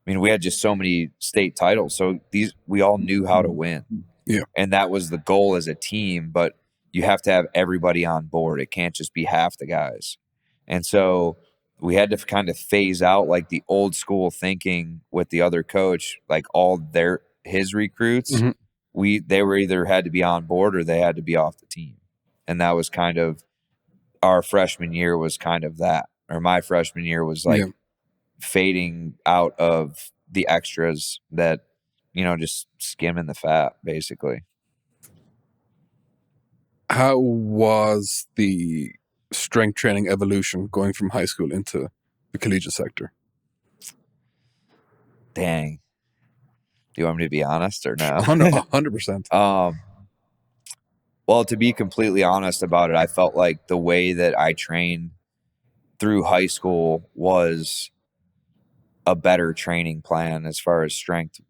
B: I mean, we had just so many state titles, so we all knew how to win.
A: Yeah.
B: And that was the goal as a team, but you have to have everybody on board. It can't just be half the guys. And so we had to kind of phase out like the old school thinking with the other coach, like all his recruits.
A: Mm-hmm.
B: They were either had to be on board or they had to be off the team. And that was kind of our freshman year was kind of that, or my freshman year was like fading out of the extras that, just skimming the fat, basically.
A: How was the strength training evolution going from high school into the collegiate sector?
B: Dang. Do you want me to be honest or no?
A: 100%.
B: Well, to be completely honest about it, I felt like the way that I trained through high school was a better training plan as far as strength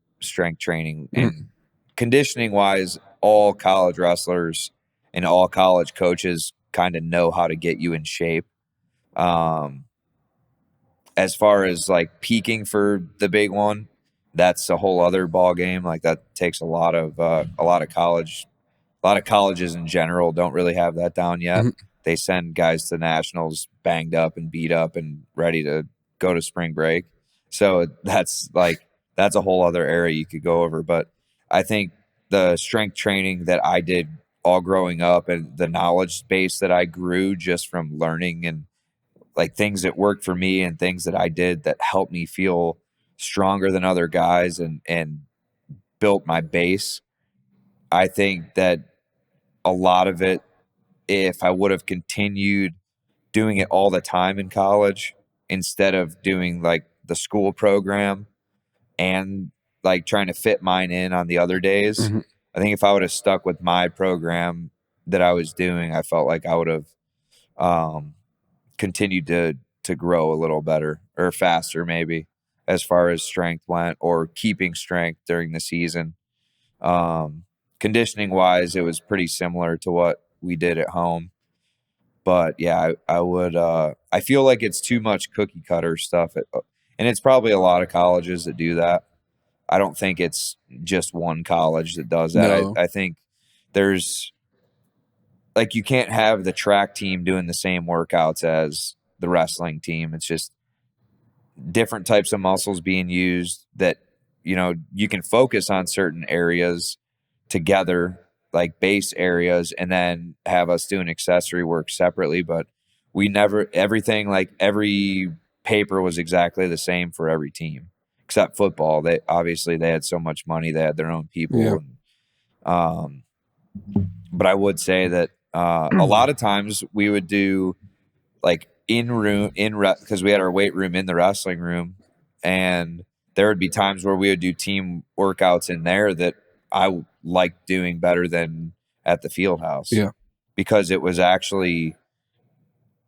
B: training. And conditioning wise, all college wrestlers and all college coaches kind of know how to get you in shape. As far as like peaking for the big one, that's a whole other ball game. Like, that takes a lot of college. A lot of colleges in general don't really have that down yet.
A: Mm-hmm.
B: They send guys to nationals banged up and beat up and ready to go to spring break. So that's a whole other area you could go over. But I think the strength training that I did all growing up and the knowledge base that I grew just from learning and like things that worked for me and things that I did that helped me feel stronger than other guys and built my base. I think that a lot of it, if I would have continued doing it all the time in college instead of doing like the school program and like trying to fit mine in on the other days,
A: Mm-hmm.
B: I think if I would have stuck with my program that I was doing, I felt like I would have continued to grow a little better or faster, maybe, as far as strength went, or keeping strength during the season. Conditioning wise, it was pretty similar to what we did at home. But yeah, I would. I feel like it's too much cookie cutter stuff, and it's probably a lot of colleges that do that. I don't think it's just one college that does that.
A: No.
B: I think there's like you can't have the track team doing the same workouts as the wrestling team. It's just different types of muscles being used that you can focus on certain areas together, like base areas, and then have us doing accessory work separately. But we never, everything, like every paper was exactly the same for every team except football. They obviously they had so much money, they had their own people.
A: Yeah.
B: And, but I would say that a lot of times we would do like because we had our weight room in the wrestling room, and there would be times where we would do team workouts in there that I liked doing better than at the field house.
A: Yeah.
B: Because it was actually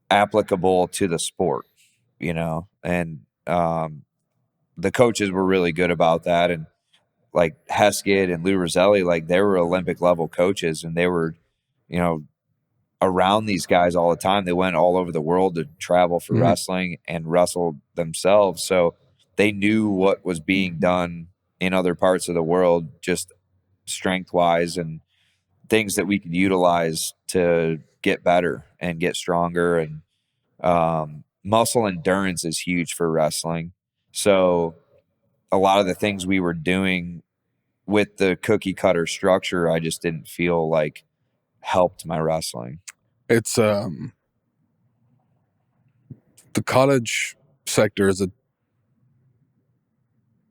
B: applicable to the sport, and the coaches were really good about that. And like Heskett and Lou Roselli, like they were Olympic level coaches, and they were, you know, around these guys all the time. They went all over the world to travel for wrestling and wrestled themselves. So they knew what was being done in other parts of the world, just strength wise, and things that we could utilize to get better and get stronger. And muscle endurance is huge for wrestling. So a lot of the things we were doing with the cookie cutter structure, I just didn't feel like helped my wrestling.
A: It's the college sector is a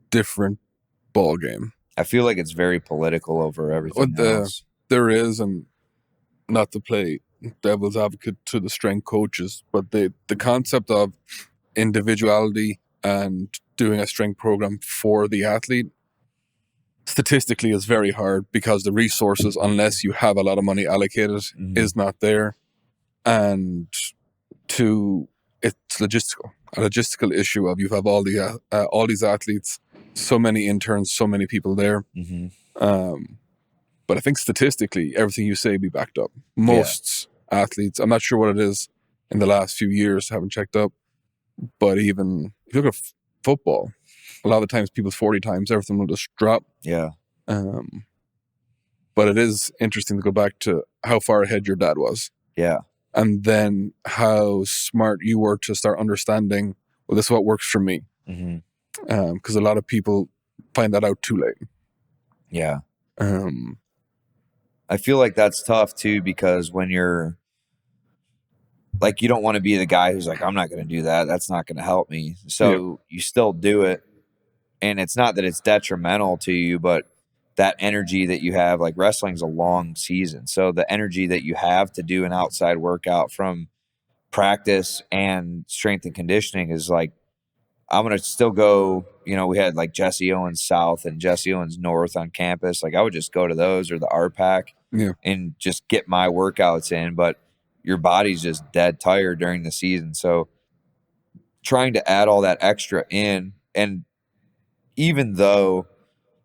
A: different ball game.
B: I feel like it's very political over everything else.
A: There is, and not to play devil's advocate to the strength coaches, but the concept of individuality and doing a strength program for the athlete statistically is very hard because the resources, unless you have a lot of money allocated, is not there. And it's a logistical issue of you have all these athletes, so many interns, so many people there. But I think statistically, everything you say be backed up. Most athletes, I'm not sure what it is in the last few years, haven't checked up, but even if you look at football, a lot of the times people's 40 times, everything will just drop.
B: Yeah.
A: But it is interesting to go back to how far ahead your dad was.
B: Yeah.
A: And then how smart you were to start understanding, well, this is what works for me. Because a lot of people find that out too late.
B: Yeah. I feel like that's tough too, because when you're like, you don't want to be the guy who's like, I'm not going to do that. That's not going to help me. So you still do it. And it's not that it's detrimental to you, but that energy that you have, like wrestling's a long season. So the energy that you have to do an outside workout from practice and strength and conditioning is like, I'm going to still go, we had like Jesse Owens South and Jesse Owens North on campus. Like I would just go to those or the RPAC and just get my workouts in, but your body's just dead tired during the season. So trying to add all that extra in, and even though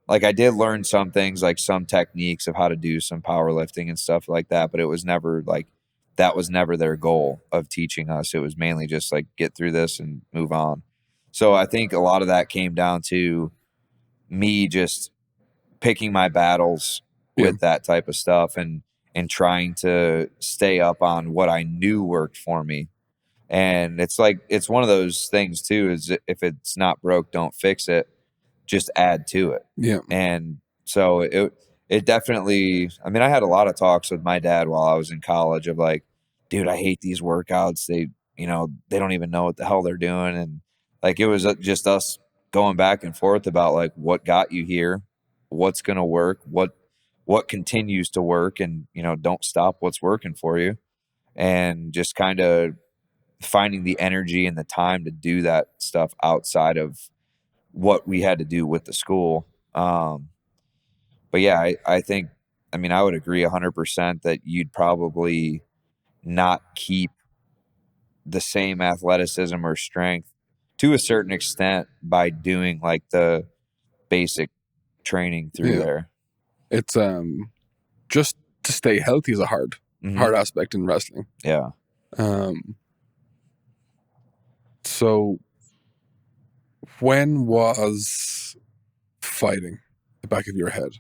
B: like I did learn some things, like some techniques of how to do some powerlifting and stuff like that, but it was never like, that was never their goal of teaching us. It was mainly just like get through this and move on. So I think a lot of that came down to me just picking my battles with that type of stuff and trying to stay up on what I knew worked for me. And it's like, it's one of those things too, is if it's not broke, don't fix it. Just add to it.
A: Yeah.
B: And so it definitely, I mean, I had a lot of talks with my dad while I was in college of like, dude, I hate these workouts. They don't even know what the hell they're doing. And like, it was just us going back and forth about like, what got you here, what's going to work, what continues to work, and, don't stop what's working for you. And just kind of finding the energy and the time to do that stuff outside of what we had to do with the school. But yeah, I think, I mean, I would agree 100% that you'd probably not keep the same athleticism or strength to a certain extent by doing like the basic training through there.
A: it's just to stay healthy is a hard aspect in wrestling.
B: Yeah.
A: So when was fighting the back of your head?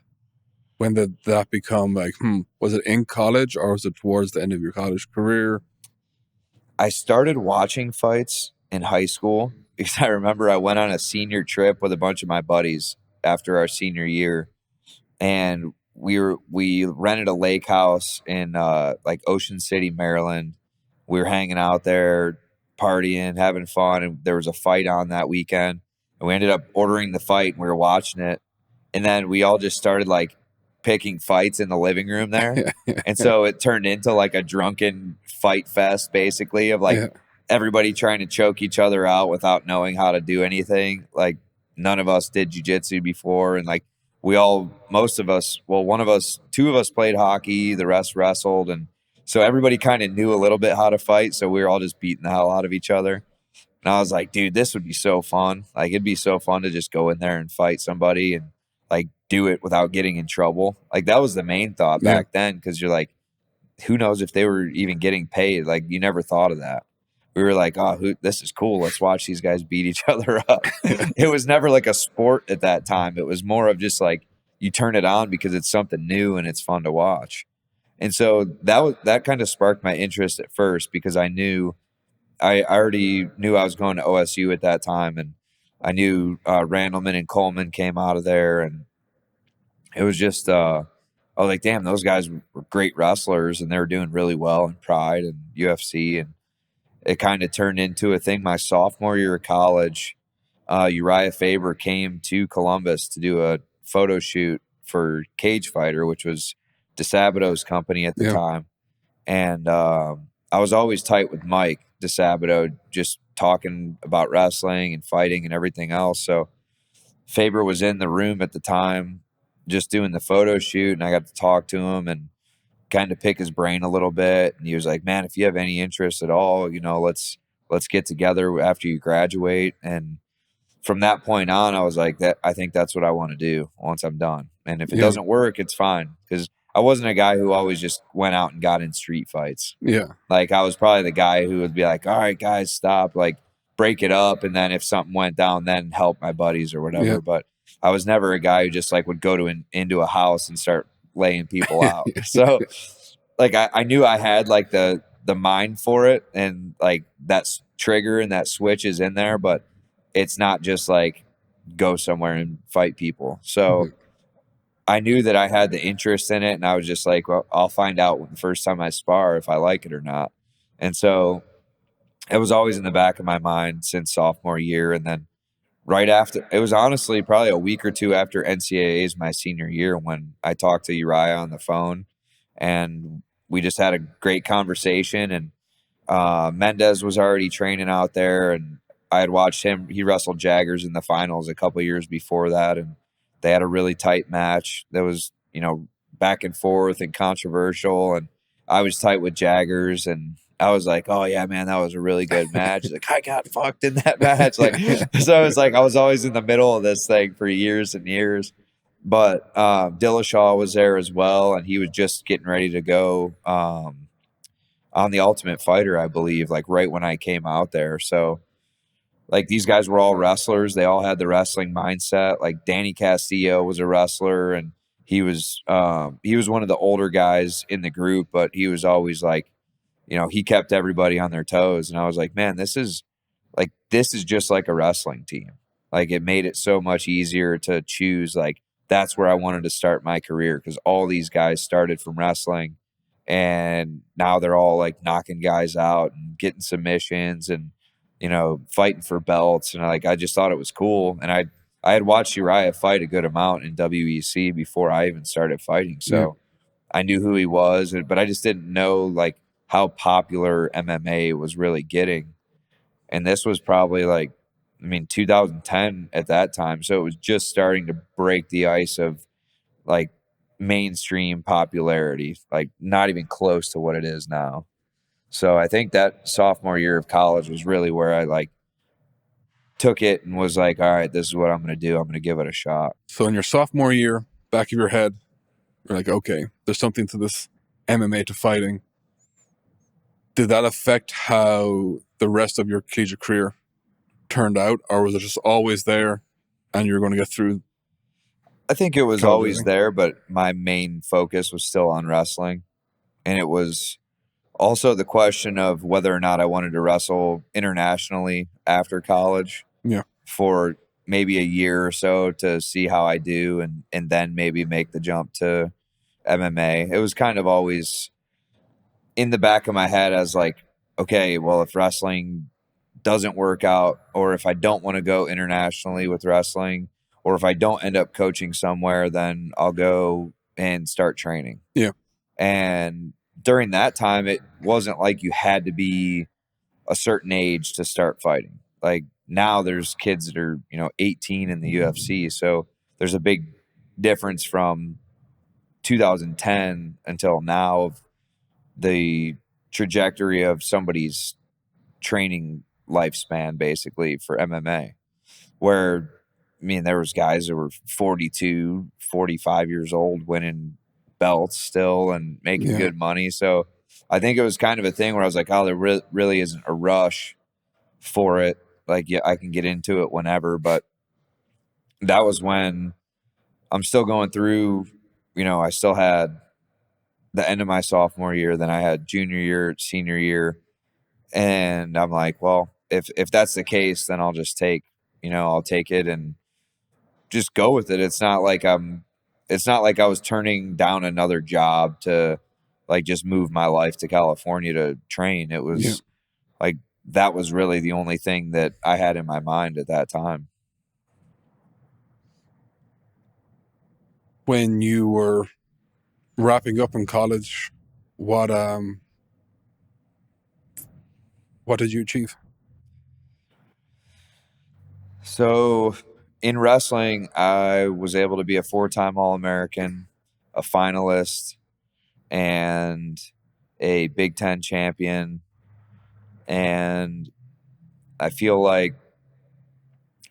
A: When did that become like, was it in college or was it towards the end of your college career?
B: I started watching fights in high school because I remember I went on a senior trip with a bunch of my buddies after our senior year, and we rented a lake house in like Ocean City, Maryland. We were hanging out there, partying, having fun, and there was a fight on that weekend. And we ended up ordering the fight, and we were watching it. And then we all just started like picking fights in the living room there. And so it turned into like a drunken fight fest, basically, of like everybody trying to choke each other out without knowing how to do anything. Like none of us did jujitsu before. And like most of us, well, one of us, two of us played hockey, the rest wrestled. And so everybody kind of knew a little bit how to fight. So we were all just beating the hell out of each other. And I was like, dude, this would be so fun. Like, it'd be so fun to just go in there and fight somebody and like do it without getting in trouble. Like, that was the main thought back then, because you're like, who knows if they were even getting paid? Like, you never thought of that. We were like, this is cool. Let's watch these guys beat each other up. It was never like a sport at that time. It was more of just like you turn it on because it's something new and it's fun to watch. And so that kind of sparked my interest at first, because I already knew I was going to OSU at that time, and I knew Randleman and Coleman came out of there, and it was just I was like, damn, those guys were great wrestlers, and they were doing really well in Pride and UFC, and it kind of turned into a thing. My sophomore year of college, Uriah Faber came to Columbus to do a photo shoot for Cage Fighter, which was DeSabato's company at the time, and I was always tight with Mike DeSabato, just talking about wrestling and fighting and everything else. So Faber was in the room at the time, just doing the photo shoot, and I got to talk to him and kind of pick his brain a little bit. And he was like, "Man, if you have any interest at all, let's get together after you graduate." And from that point on, I was like, I think that's what I want to do once I'm done. And if it doesn't work, it's fine, because I wasn't a guy who always just went out and got in street fights.
A: Yeah.
B: Like, I was probably the guy who would be like, all right, guys, stop, like break it up. And then if something went down, then help my buddies or whatever.
A: Yeah.
B: But I was never a guy who just like would go into a house and start laying people out. So like, I knew I had like the mind for it, and like that trigger and that switch is in there, but it's not just like go somewhere and fight people. So I knew that I had the interest in it, and I was just like, well, I'll find out the first time I spar if I like it or not. And so it was always in the back of my mind since sophomore year. And then right after, it was honestly probably a week or two after NCAA's my senior year, when I talked to Uriah on the phone, and we just had a great conversation. And Mendez was already training out there, and I had watched him. He wrestled Jaggers in the finals a couple years before that, and they had a really tight match that was, back and forth and controversial. And I was tight with Jaggers, and I was like, oh yeah, man, that was a really good match. He's like, I got fucked in that match. Like, so it's like I was always in the middle of this thing for years and years. But Dillashaw was there as well, and he was just getting ready to go on the Ultimate Fighter, I believe, like right when I came out there. So like, these guys were all wrestlers. They all had the wrestling mindset. Like, Danny Castillo was a wrestler, and he was one of the older guys in the group, but he was always like, he kept everybody on their toes. And I was like, man, this is just like a wrestling team. Like, it made it so much easier to choose. Like, that's where I wanted to start my career, because all these guys started from wrestling, and now they're all like knocking guys out and getting submissions and fighting for belts. And I just thought it was cool. And I had watched Uriah fight a good amount in WEC before I even started fighting. So I knew who he was, but I just didn't know like how popular MMA was really getting. And this was probably 2010 at that time. So it was just starting to break the ice of like mainstream popularity, like not even close to what it is now. So I think that sophomore year of college was really where I like took it and was like, all right, this is what I'm going to do. I'm going to give it a shot.
A: So in your sophomore year, back of your head, You're like, okay, there's something to this MMA to fighting. Did that affect how the rest of your collegiate career turned out, or was it just always there and you're going to get through?
B: I think it was always
A: Calibrating.
B: there, but my main focus was still on wrestling. And it was also the question of whether or not I wanted to wrestle internationally after college
A: Yeah.
B: for maybe a year or so to see how I do, and then maybe make the jump to MMA. It was kind of always in the back of my head as like, okay, well, if wrestling doesn't work out, or if I don't want to go internationally with wrestling, or if I don't end up coaching somewhere, then I'll go and start training.
A: Yeah.
B: And during that time, it wasn't like you had to be a certain age to start fighting. Like now there's kids that are, 18 in the UFC. So there's a big difference from 2010 until now of the trajectory of somebody's training lifespan basically for MMA, where there was guys that were 42, 45 years old winning belts still and making good money. So I think it was kind of a thing where I was like, oh, there really isn't a rush for it. Like, yeah, I can get into it whenever. But that was when I'm still going through, I still had the end of my sophomore year, then I had junior year, senior year. And I'm like, well, if that's the case, then I'll just I'll take it and just go with it. It's not like I was turning down another job to like just move my life to California to train. It was like that was really the only thing that I had in my mind at that time.
A: When you were wrapping up in college, what did you achieve?
B: So in wrestling, I was able to be a 4-time All-American, a finalist, and a Big Ten champion. And I feel like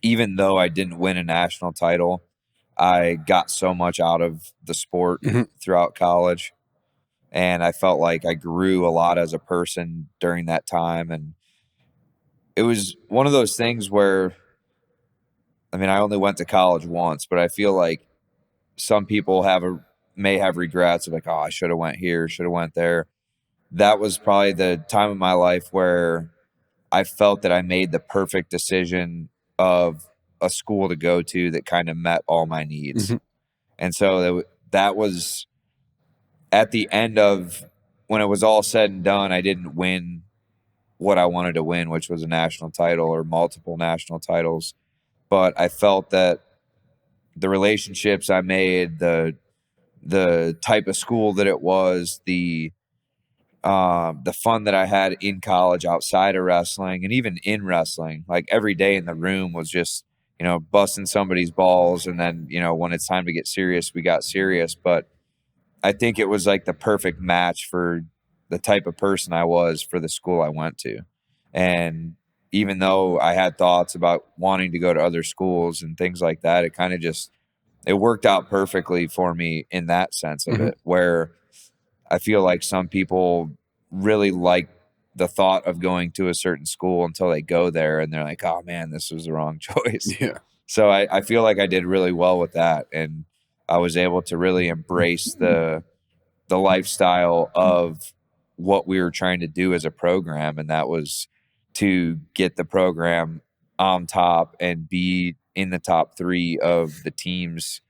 B: even though I didn't win a national title, I got so much out of the sport throughout college. And I felt like I grew a lot as a person during that time. And it was one of those things where, I only went to college once, but I feel like some people may have regrets of like, oh, I should have went here, should have went there. That was probably the time of my life where I felt that I made the perfect decision of a school to go to that kind of met all my needs. And so that was at the end of when it was all said and done, I didn't win what I wanted to win, which was a national title or multiple national titles. But I felt that the relationships I made, the type of school that it was, the fun that I had in college outside of wrestling and even in wrestling, like every day in the room was just, busting somebody's balls. And then, when it's time to get serious, we got serious. But I think it was like the perfect match for the type of person I was for the school I went to. And even though I had thoughts about wanting to go to other schools and things like that, it kind of it worked out perfectly for me in that sense of it, where I feel like some people really like the thought of going to a certain school until they go there and they're like, oh man, this was the wrong choice.
A: Yeah.
B: So I feel like I did really well with that. And I was able to really embrace the lifestyle of what we were trying to do as a program. And that was to get the program on top and be in the top 3 of the teams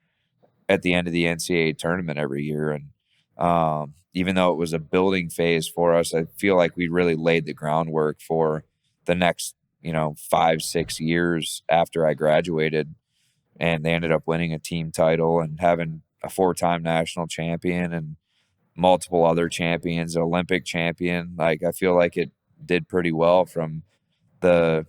B: at the end of the NCAA tournament every year. And even though it was a building phase for us, I feel like we really laid the groundwork for the next, 5-6 years after I graduated. And they ended up winning a team title and having a 4-time national champion and multiple other champions, an Olympic champion. Like, I feel like it did pretty well from the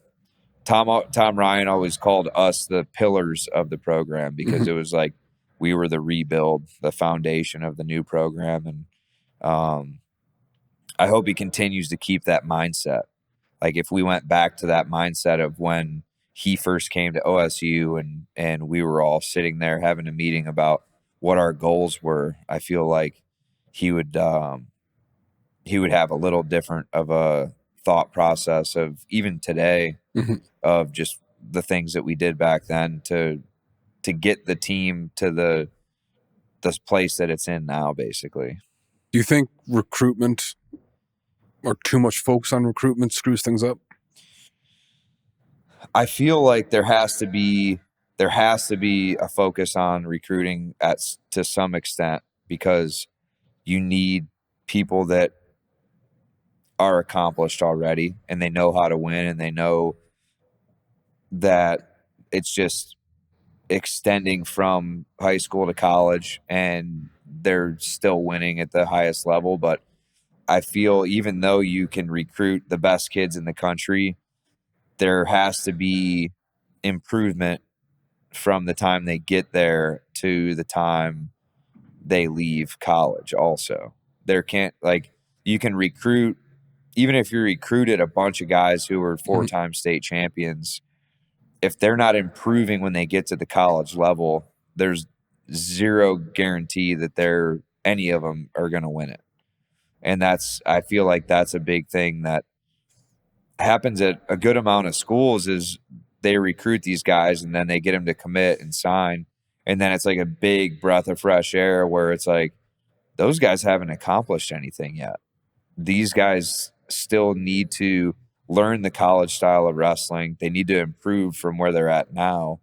B: Tom Ryan always called us the pillars of the program because it was like we were the rebuild, the foundation of the new program. And I hope he continues to keep that mindset. Like if we went back to that mindset of when he first came to OSU and we were all sitting there having a meeting about what our goals were, I feel like he would have a little different of a thought process of even today of just the things that we did back then to get the team to the place that it's in now, basically.
A: Do you think recruitment or too much focus on recruitment screws things up?
B: I feel like there has to be a focus on recruiting to some extent, because you need people that are accomplished already and they know how to win, and they know that it's just extending from high school to college and they're still winning at the highest level. But I feel even though you can recruit the best kids in the country, there has to be improvement from the time they get there to the time they leave college. Also, there can't, like, you can recruit, even if you recruited a bunch of guys who were 4-time state champions, if they're not improving when they get to the college level, there's zero guarantee that any of them are going to win it. And I feel like that's a big thing that happens at a good amount of schools, is they recruit these guys and then they get them to commit and sign. And then it's like a big breath of fresh air where it's like, those guys haven't accomplished anything yet. These guys still need to learn the college style of wrestling. They need to improve from where they're at now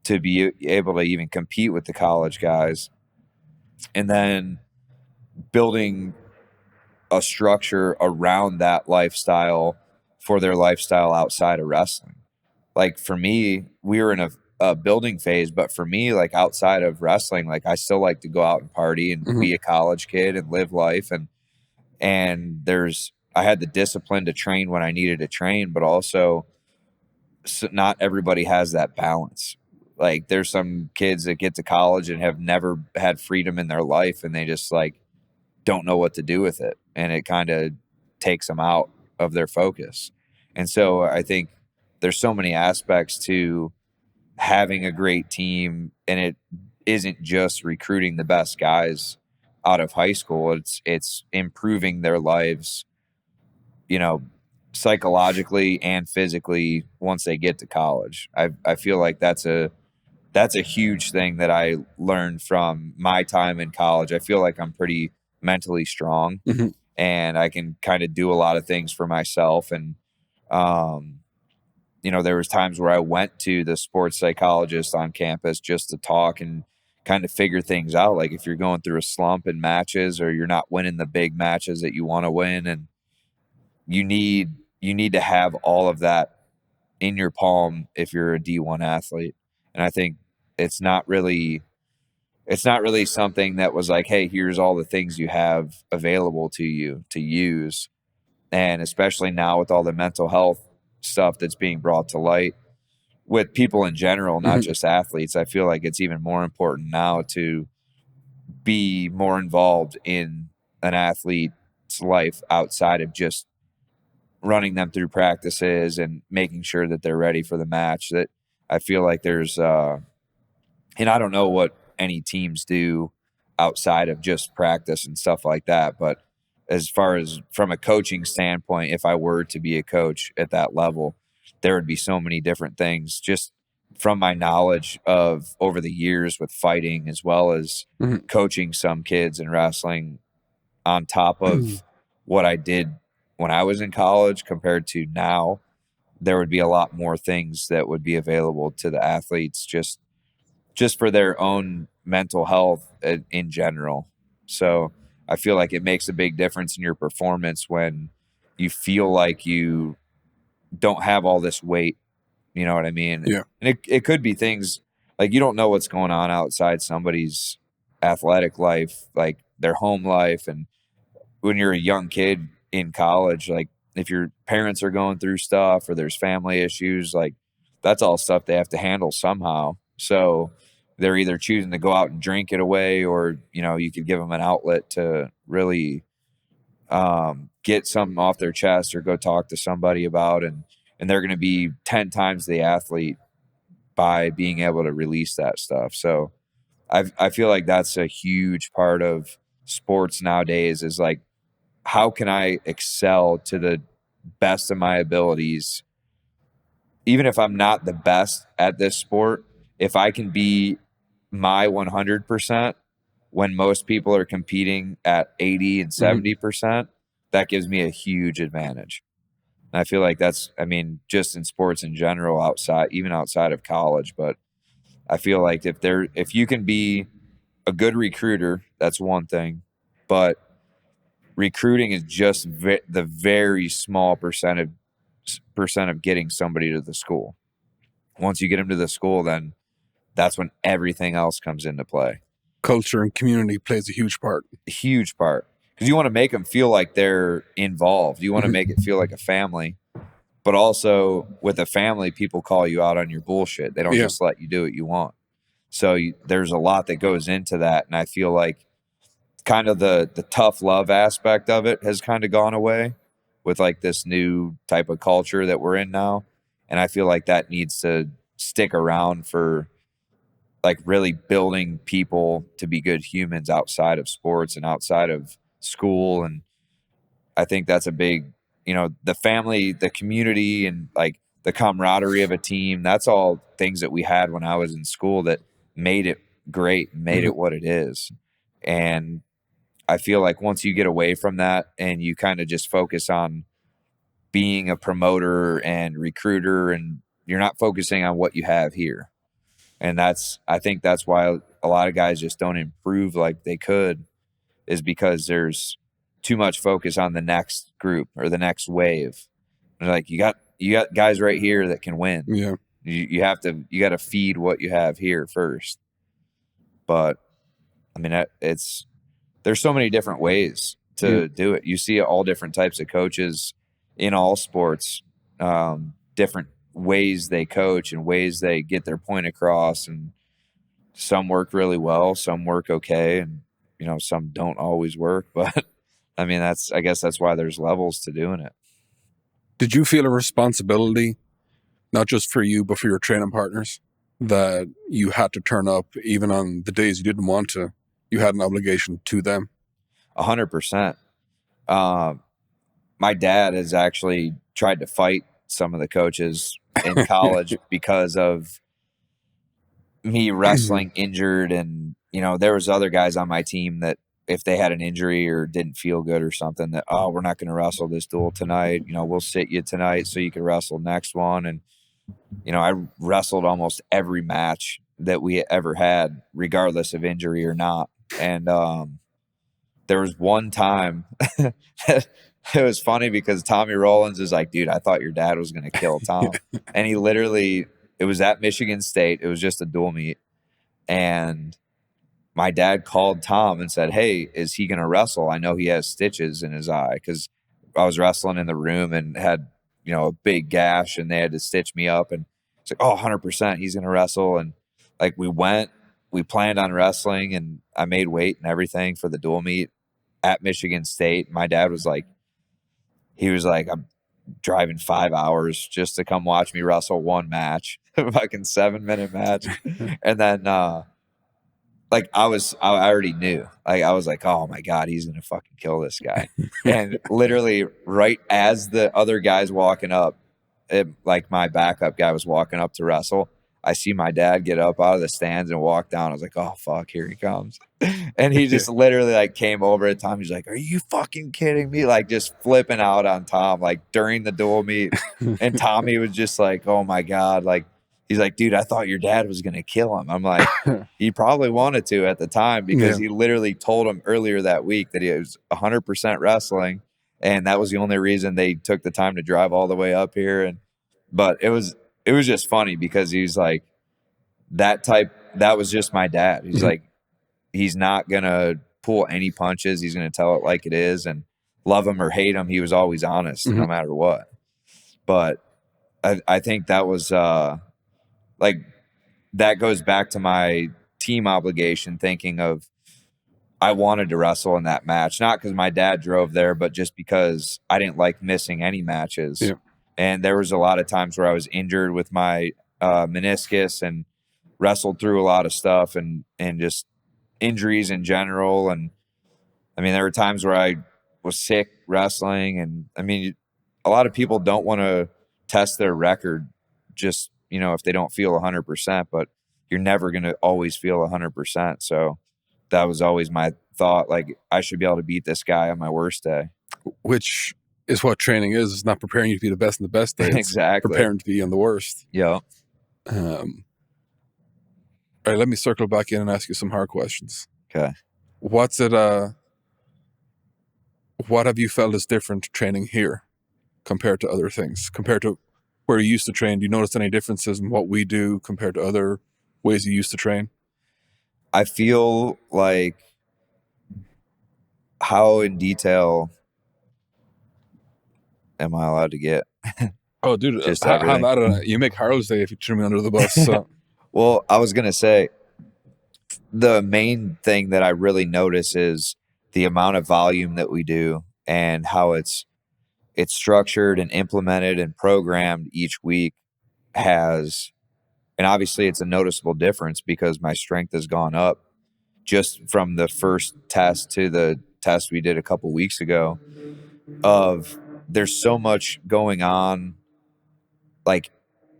B: to be able to even compete with the college guys. And then building a structure around that lifestyle for their lifestyle outside of wrestling. Like for me, we were in a building phase, but for me, like outside of wrestling, like I still like to go out and party and be a college kid and live life. And I had the discipline to train when I needed to train, but also not everybody has that balance. Like there's some kids that get to college and have never had freedom in their life, and they just like don't know what to do with it. And it kind of takes them out of their focus. And so I think there's so many aspects to having a great team, and it isn't just recruiting the best guys out of high school. It's improving their lives, psychologically and physically once they get to college. I feel like that's a huge thing that I learned from my time in college. I feel like I'm pretty mentally strong and I can kind of do a lot of things for myself. And, there was times where I went to the sports psychologist on campus just to talk and kind of figure things out. Like if you're going through a slump in matches or you're not winning the big matches that you want to win, and you need to have all of that in your palm if you're a D1 athlete. And I think it's not really something that was like, hey, here's all the things you have available to you to use. And especially now with all the mental health stuff that's being brought to light with people in general, not just athletes, I feel like it's even more important now to be more involved in an athlete's life outside of just running them through practices and making sure that they're ready for the match. That I feel like there's and I don't know what any teams do outside of just practice and stuff like that, but as far as from a coaching standpoint, if I were to be a coach at that level, there would be so many different things just from my knowledge of over the years with fighting, as well as coaching some kids in wrestling, on top of what I did when I was in college compared to now. There would be a lot more things that would be available to the athletes just for their own mental health in general. So I feel like it makes a big difference in your performance when you feel like you don't have all this weight. You know what I mean?
A: Yeah.
B: And it could be things like you don't know what's going on outside somebody's athletic life, like their home life. And when you're a young kid in college, like if your parents are going through stuff or there's family issues, like that's all stuff they have to handle somehow. So they're either choosing to go out and drink it away, or, you could give them an outlet to really get something off their chest or go talk to somebody about. And they're going to be 10 times the athlete by being able to release that stuff. So I feel like that's a huge part of sports nowadays is like, how can I excel to the best of my abilities? Even if I'm not the best at this sport, if I can be my 100% when most people are competing at 80 and 70%, that gives me a huge advantage. And I feel like that's, I mean, just in sports in general, outside, even outside of college, but I feel like if you can be a good recruiter, that's one thing, but recruiting is just the very small percent of getting somebody to the school. Once you get them to the school, then that's when everything else comes into play.
A: Culture and community plays a huge part.
B: A huge part. Because you want to make them feel like they're involved. You want to make it feel like a family. But also with a family, people call you out on your bullshit. They don't just let you do what you want. So there's a lot that goes into that. And I feel like kind of the tough love aspect of it has kind of gone away with like this new type of culture that we're in now. And I feel like that needs to stick around for like really building people to be good humans outside of sports and outside of school. And I think that's a big, the family, the community, and like the camaraderie of a team. That's all things that we had when I was in school that made it great, made it what it is. And I feel like once you get away from that and you kind of just focus on being a promoter and recruiter, and you're not focusing on what you have here. And I think that's why a lot of guys just don't improve like they could, is because there's too much focus on the next group or the next wave. And like you got guys right here that can win.
A: Yeah.
B: You got to feed what you have here first. But I mean, there's so many different ways to do it. You see all different types of coaches in all sports, different ways they coach and ways they get their point across. And some work really well, some work okay, and some don't always work. But I mean, I guess that's why there's levels to doing it.
A: Did you feel a responsibility, not just for you, but for your training partners, that you had to turn up even on the days you didn't want to? You had an obligation to them?
B: 100%. My dad has actually tried to fight some of the coaches in college because of me wrestling injured. And, there was other guys on my team that if they had an injury or didn't feel good or something, that, oh, we're not going to wrestle this duel tonight. We'll sit you tonight so you can wrestle next one. And, I wrestled almost every match that we ever had, regardless of injury or not. And there was one time it was funny because Tommy Rollins is like, dude, I thought your dad was going to kill Tom. And he literally, it was at Michigan State. It was just a dual meet. And my dad called Tom and said, hey, is he going to wrestle? I know he has stitches in his eye, because I was wrestling in the room and had, a big gash, and they had to stitch me up. And it's like, oh, 100%, he's going to wrestle. And like we planned on wrestling, and I made weight and everything for the dual meet at Michigan State. My dad was like, I'm driving 5 hours just to come watch me wrestle one match, a fucking 7-minute match. And then, like I already knew, like I was like, oh my God, he's going to fucking kill this guy. And literally right as the other guy's walking up, like my backup guy was walking up to wrestle, I see my dad get up out of the stands and walk down. I was like, oh fuck, here he comes. And he just literally like came over at Tom. He's like, are you fucking kidding me? Like just flipping out on Tom, like during the dual meet. And Tommy was just like, oh my God. Like, he's like, dude, I thought your dad was going to kill him. I'm like, he probably wanted to at the time, because he literally told him earlier that week that he was 100% wrestling. And that was the only reason they took the time to drive all the way up here. But it was just funny because he's like, that was just my dad. He's like, he's not going to pull any punches. He's going to tell it like it is, and love him or hate him, he was always honest no matter what. But I think that was, like, that goes back to my team obligation, thinking of, I wanted to wrestle in that match, not because my dad drove there, but just because I didn't like missing any matches.
A: Yeah.
B: And there was a lot of times where I was injured with my meniscus, and wrestled through a lot of stuff and just injuries in general. And I mean, there were times where I was sick wrestling, and I mean, a lot of people don't want to test their record just, if they don't feel 100%, but you're never going to always feel 100%. So that was always my thought. Like, I should be able to beat this guy on my worst day.
A: Which is what training is. It's not preparing you to be the best in the best day. It's
B: exactly.
A: Preparing to be on the worst.
B: Yeah.
A: All right, let me circle back in and ask you some hard questions.
B: Okay.
A: What have you felt is different training here compared to other things? Compared to where you used to train, do you notice any differences in what we do compared to other ways you used to train?
B: I feel like how in detail am I allowed to get?
A: Oh, dude, you make Harold's day if you threw me under the bus. So.
B: Well, I was going to say the main thing that I really notice is the amount of volume that we do and how it's structured and implemented and programmed each week and obviously it's a noticeable difference because my strength has gone up just from the first test to the test we did a couple weeks ago. There's so much going on, like,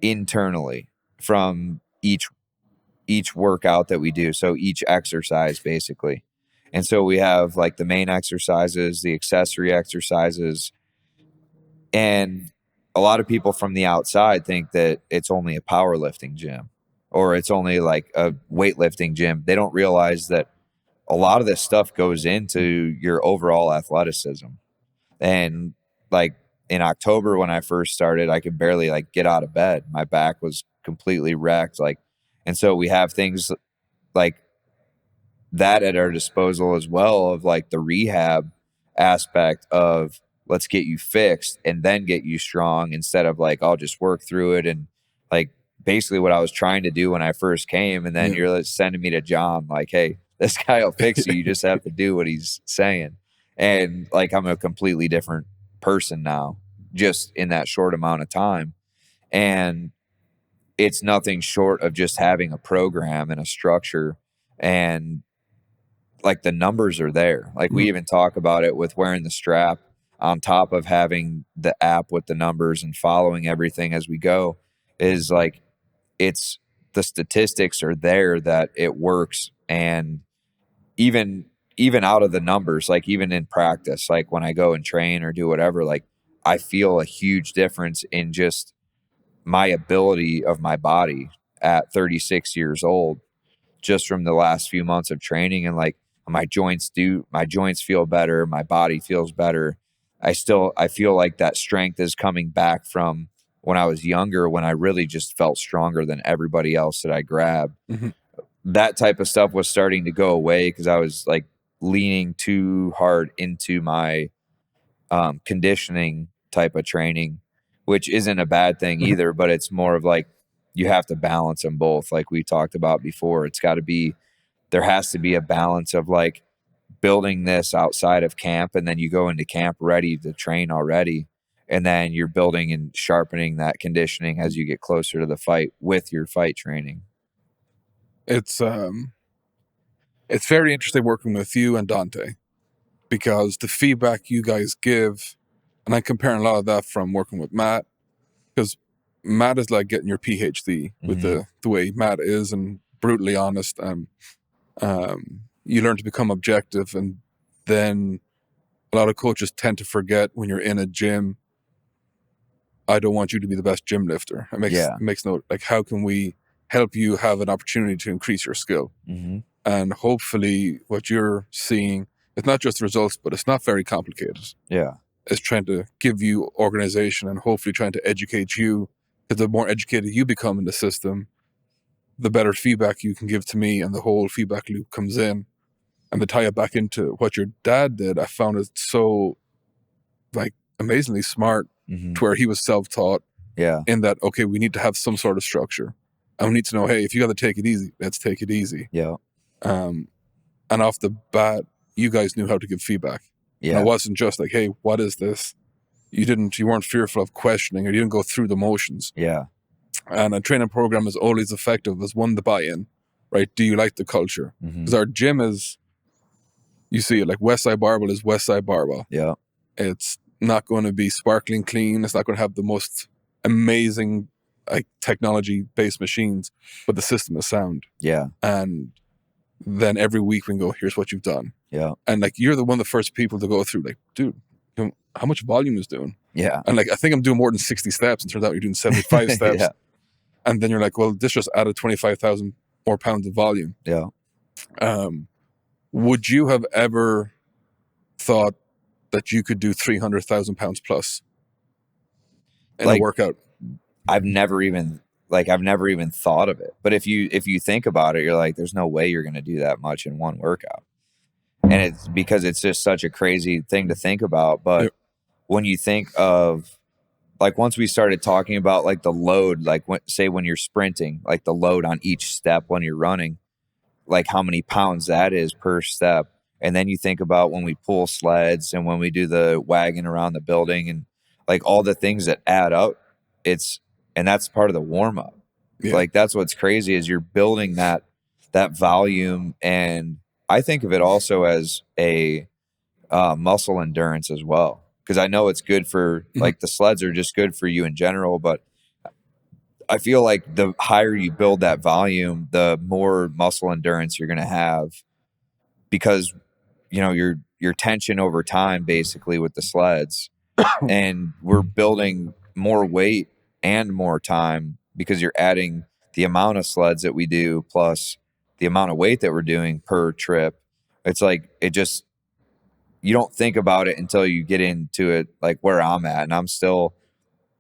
B: internally from each workout that we do. So each exercise basically. And so we have like the main exercises, the accessory exercises, and a lot of people from the outside think that it's only a powerlifting gym or it's only like a weightlifting gym. They don't realize that a lot of this stuff goes into your overall athleticism. And like in October when I first started, I could barely like get out of bed. My back was completely wrecked. And so we have things like that at our disposal as well, of like the rehab aspect of let's get you fixed and then get you strong, instead of like, I'll just work through it. And like basically what I was trying to do when I first came. And then you're sending me to John, like, hey, this guy will fix you. You just have to do what he's saying. And like, I'm a completely different person now, just in that short amount of time. And it's nothing short of just having a program and a structure, and like the numbers are there. Like we even talk about it with wearing the strap on top of having the app with the numbers and following everything as we go, is like, it's the statistics are there that it works. And even out of the numbers, like even in practice, like when I go and train or do whatever, like I feel a huge difference in just my ability of my body at 36 years old, just from the last few months of training. And like my joints feel better. My body feels better. I feel like that strength is coming back from when I was younger, when I really just felt stronger than everybody else that I grabbed.
A: Mm-hmm.
B: That type of stuff was starting to go away because I was like leaning too hard into my conditioning type of training, which isn't a bad thing either, but it's more of like, you have to balance them both. Like we talked about before, there has to be a balance of like building this outside of camp, and then you go into camp ready to train already. And then you're building and sharpening that conditioning as you get closer to the fight with your fight training.
A: It's very interesting working with you and Dante, because the feedback you guys give, and I'm comparing a lot of that from working with Matt, because Matt is like getting your PhD with the way Matt is, and brutally honest, and you learn to become objective. And then a lot of coaches tend to forget when you're in a gym, I don't want you to be the best gym lifter. It makes no, like, how can we help you have an opportunity to increase your skill?
B: Mm-hmm.
A: And hopefully what you're seeing, it's not just results, but it's not very complicated.
B: Yeah.
A: It's trying to give you organization and hopefully trying to educate you, because the more educated you become in the system, the better feedback you can give to me, and the whole feedback loop comes in. And to tie it back into what your dad did, I found it so like amazingly smart, to where he was self-taught.
B: Yeah.
A: In that, okay, we need to have some sort of structure. And we need to know, hey, if you got to take it easy, let's take it easy.
B: Yeah.
A: And off the bat, you guys knew how to give feedback.
B: Yeah.
A: And it wasn't just like, hey, what is this? You weren't fearful of questioning, or you didn't go through the motions.
B: Yeah.
A: And a training program is only as effective as one, the buy-in, right? Do you like the culture? Because our gym is, you see it, like Westside Barbell is Westside Barbell.
B: Yeah.
A: It's not going to be sparkling clean. It's not going to have the most amazing like technology-based machines, but the system is sound.
B: Yeah.
A: And then every week we can go, here's what you've done.
B: Yeah.
A: And like, you're the one of the first people to go through, like, dude, you know, how much volume is doing?
B: Yeah.
A: And like, I think I'm doing more than 60 steps, and turns out you're doing 75 steps.
B: Yeah.
A: And then you're like, well, this just added 25,000 more pounds of volume.
B: Yeah.
A: Would you have ever thought that you could do 300,000 pounds plus in a workout?
B: I've never even thought of it. But if you think about it, you're like, there's no way you're going to do that much in one workout. And it's because it's just such a crazy thing to think about. But when you think of, like, once we started talking about like the load, like when you're sprinting, like the load on each step when you're running, like how many pounds that is per step. And then you think about when we pull sleds and when we do the wagon around the building and like all the things that add up, and that's part of the warm up. Yeah. Like that's what's crazy is you're building that volume. And I think of it also as a muscle endurance as well. Because I know it's good for, like, the sleds are just good for you in general, but I feel like the higher you build that volume, the more muscle endurance you're going to have, because, you know, your tension over time basically with the sleds, and we're building more weight and more time because you're adding the amount of sleds that we do plus the amount of weight that we're doing per trip. It's like, you don't think about it until you get into it, like where I'm at. And I'm still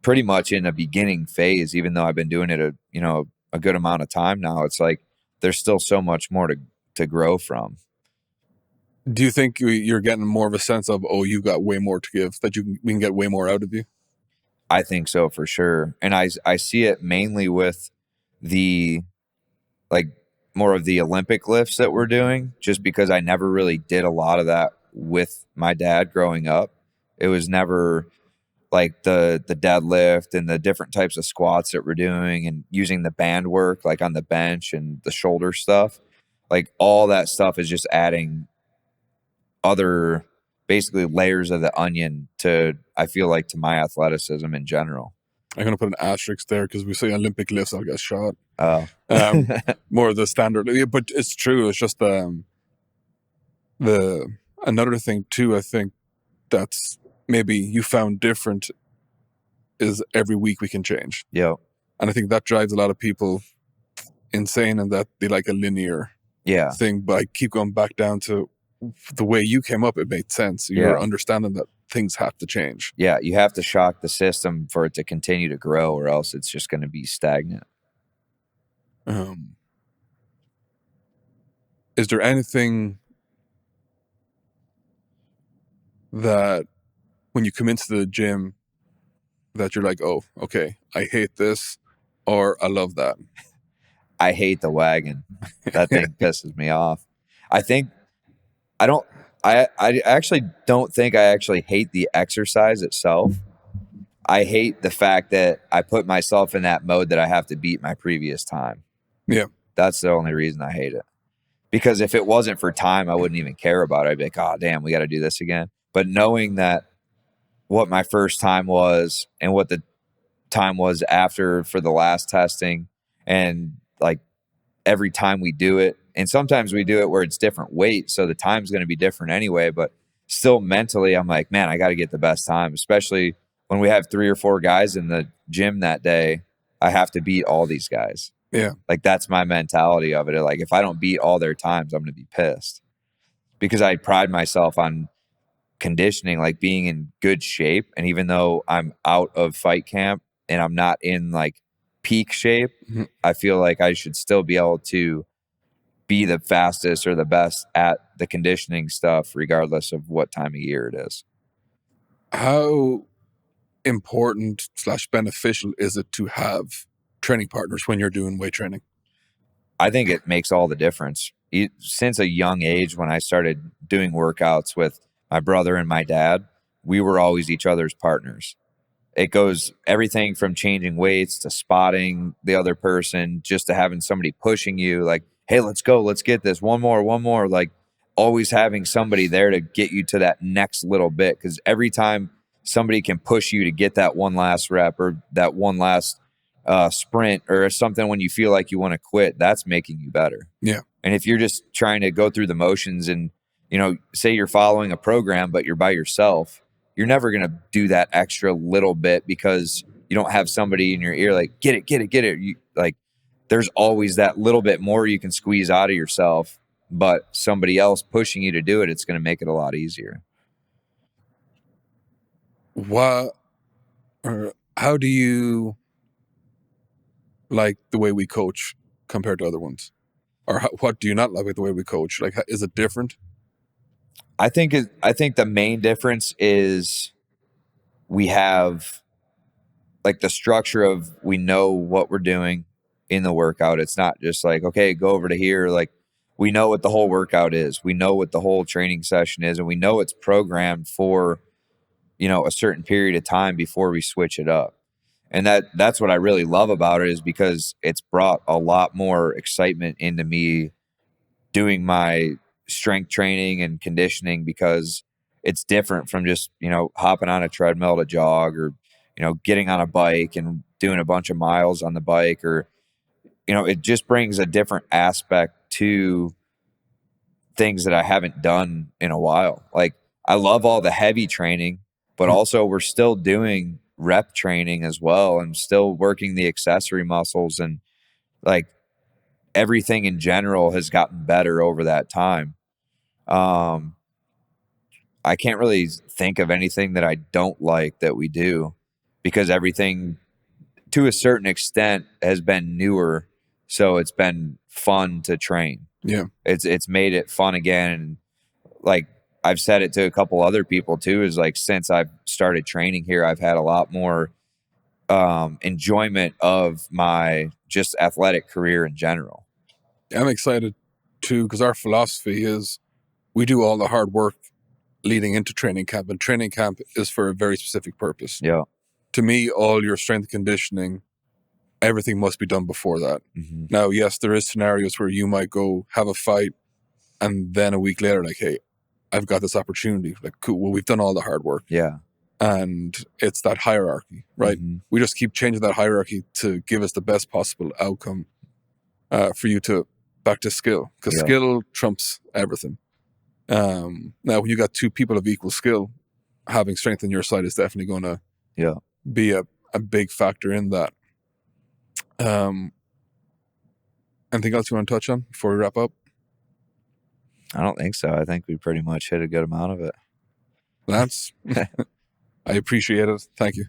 B: pretty much in a beginning phase, even though I've been doing it a good amount of time now. It's like, there's still so much more to grow from.
A: Do you think you're getting more of a sense of, oh, you've got way more to give, that we can get way more out of you?
B: I think so, for sure. And I see it mainly with the, like, more of the Olympic lifts that we're doing, just because I never really did a lot of that with my dad growing up. It was never like the deadlift and the different types of squats that we're doing and using the band work, like on the bench and the shoulder stuff. Like all that stuff is just adding other basically layers of the onion to, I feel like, to my athleticism in general.
A: I'm going to put an asterisk there because we say Olympic lifts, I'll get shot.
B: Oh.
A: More of the standard. But it's true. It's just another thing too, I think that's maybe you found different is every week we can change.
B: Yeah.
A: And I think that drives a lot of people insane, and that they like a linear thing. But I keep going back down to the way you came up. It made sense. You're understanding that things have to change.
B: Yeah, you have to shock the system for it to continue to grow, or else it's just going to be stagnant.
A: Is there anything that when you come into the gym that you're like, oh, okay, I hate this, or I love that?
B: I hate the wagon. That thing pisses me off. I actually don't think I actually hate the exercise itself. I hate the fact that I put myself in that mode that I have to beat my previous time.
A: Yeah.
B: That's the only reason I hate it. Because if it wasn't for time, I wouldn't even care about it. I'd be like, oh, damn, we got to do this again. But knowing that what my first time was and what the time was after for the last testing, and like every time we do it, and sometimes we do it where it's different weight, so the time's going to be different anyway, but still mentally I'm like, man, I got to get the best time, especially when we have 3 or 4 guys in the gym that day. I have to beat all these guys.
A: Yeah.
B: Like that's my mentality of it. Like if I don't beat all their times, I'm going to be pissed, because I pride myself on conditioning, like being in good shape. And even though I'm out of fight camp and I'm not in like peak shape, I feel like I should still be able to be the fastest or the best at the conditioning stuff, regardless of what time of year it is.
A: How important / beneficial is it to have training partners when you're doing weight training?
B: I think it makes all the difference. Since a young age, when I started doing workouts with my brother and my dad, we were always each other's partners. it goes everything from changing weights to spotting the other person, just to having somebody pushing you like, hey, let's go, let's get this, one more, like always having somebody there to get you to that next little bit. Because every time somebody can push you to get that one last rep or that one last sprint or something when you feel like you want to quit, that's making you better.
A: Yeah.
B: And if you're just trying to go through the motions and, you know, say you're following a program, but you're by yourself, you're never going to do that extra little bit because you don't have somebody in your ear like, get it. Like, there's always that little bit more you can squeeze out of yourself, but somebody else pushing you to do it, it's going to make it a lot easier.
A: How do you like the way we coach compared to other ones? Or what do you not like with the way we coach? Like, is it different?
B: I think the main difference is we have like the structure of, we know what we're doing in the workout. It's not just like, okay, go over to here. Like, we know what the whole workout is. We know what the whole training session is, and we know it's programmed for, you know, a certain period of time before we switch it up. And that's what I really love about it, is because it's brought a lot more excitement into me doing my strength training and conditioning, because it's different from just, you know, hopping on a treadmill to jog, or, you know, getting on a bike and doing a bunch of miles on the bike, or, you know, it just brings a different aspect to things that I haven't done in a while. Like, I love all the heavy training, but also we're still doing rep training as well, and still working the accessory muscles, and like everything in general has gotten better over that time. I can't really think of anything that I don't like that we do, because everything to a certain extent has been newer. So it's been fun to train.
A: Yeah.
B: It's made it fun again. And like, I've said it to a couple other people too, is like, since I've started training here, I've had a lot more enjoyment of my just athletic career in general.
A: I'm excited too, because our philosophy is we do all the hard work leading into training camp, and training camp is for a very specific purpose.
B: Yeah.
A: To me, all your strength conditioning, everything must be done before that.
B: Mm-hmm.
A: Now, yes, there is scenarios where you might go have a fight, and then a week later, like, hey, I've got this opportunity. Like, cool, well, we've done all the hard work.
B: Yeah.
A: And it's that hierarchy, right?
B: Mm-hmm.
A: We just keep changing that hierarchy to give us the best possible outcome for you to back to skill, because skill trumps everything. Now, when you got two people of equal skill, having strength on your side is definitely going to be a big factor in that. Anything else you want to touch on before we wrap up?
B: I don't think so. I think we pretty much hit a good amount of it.
A: Lance, I appreciate it. Thank you.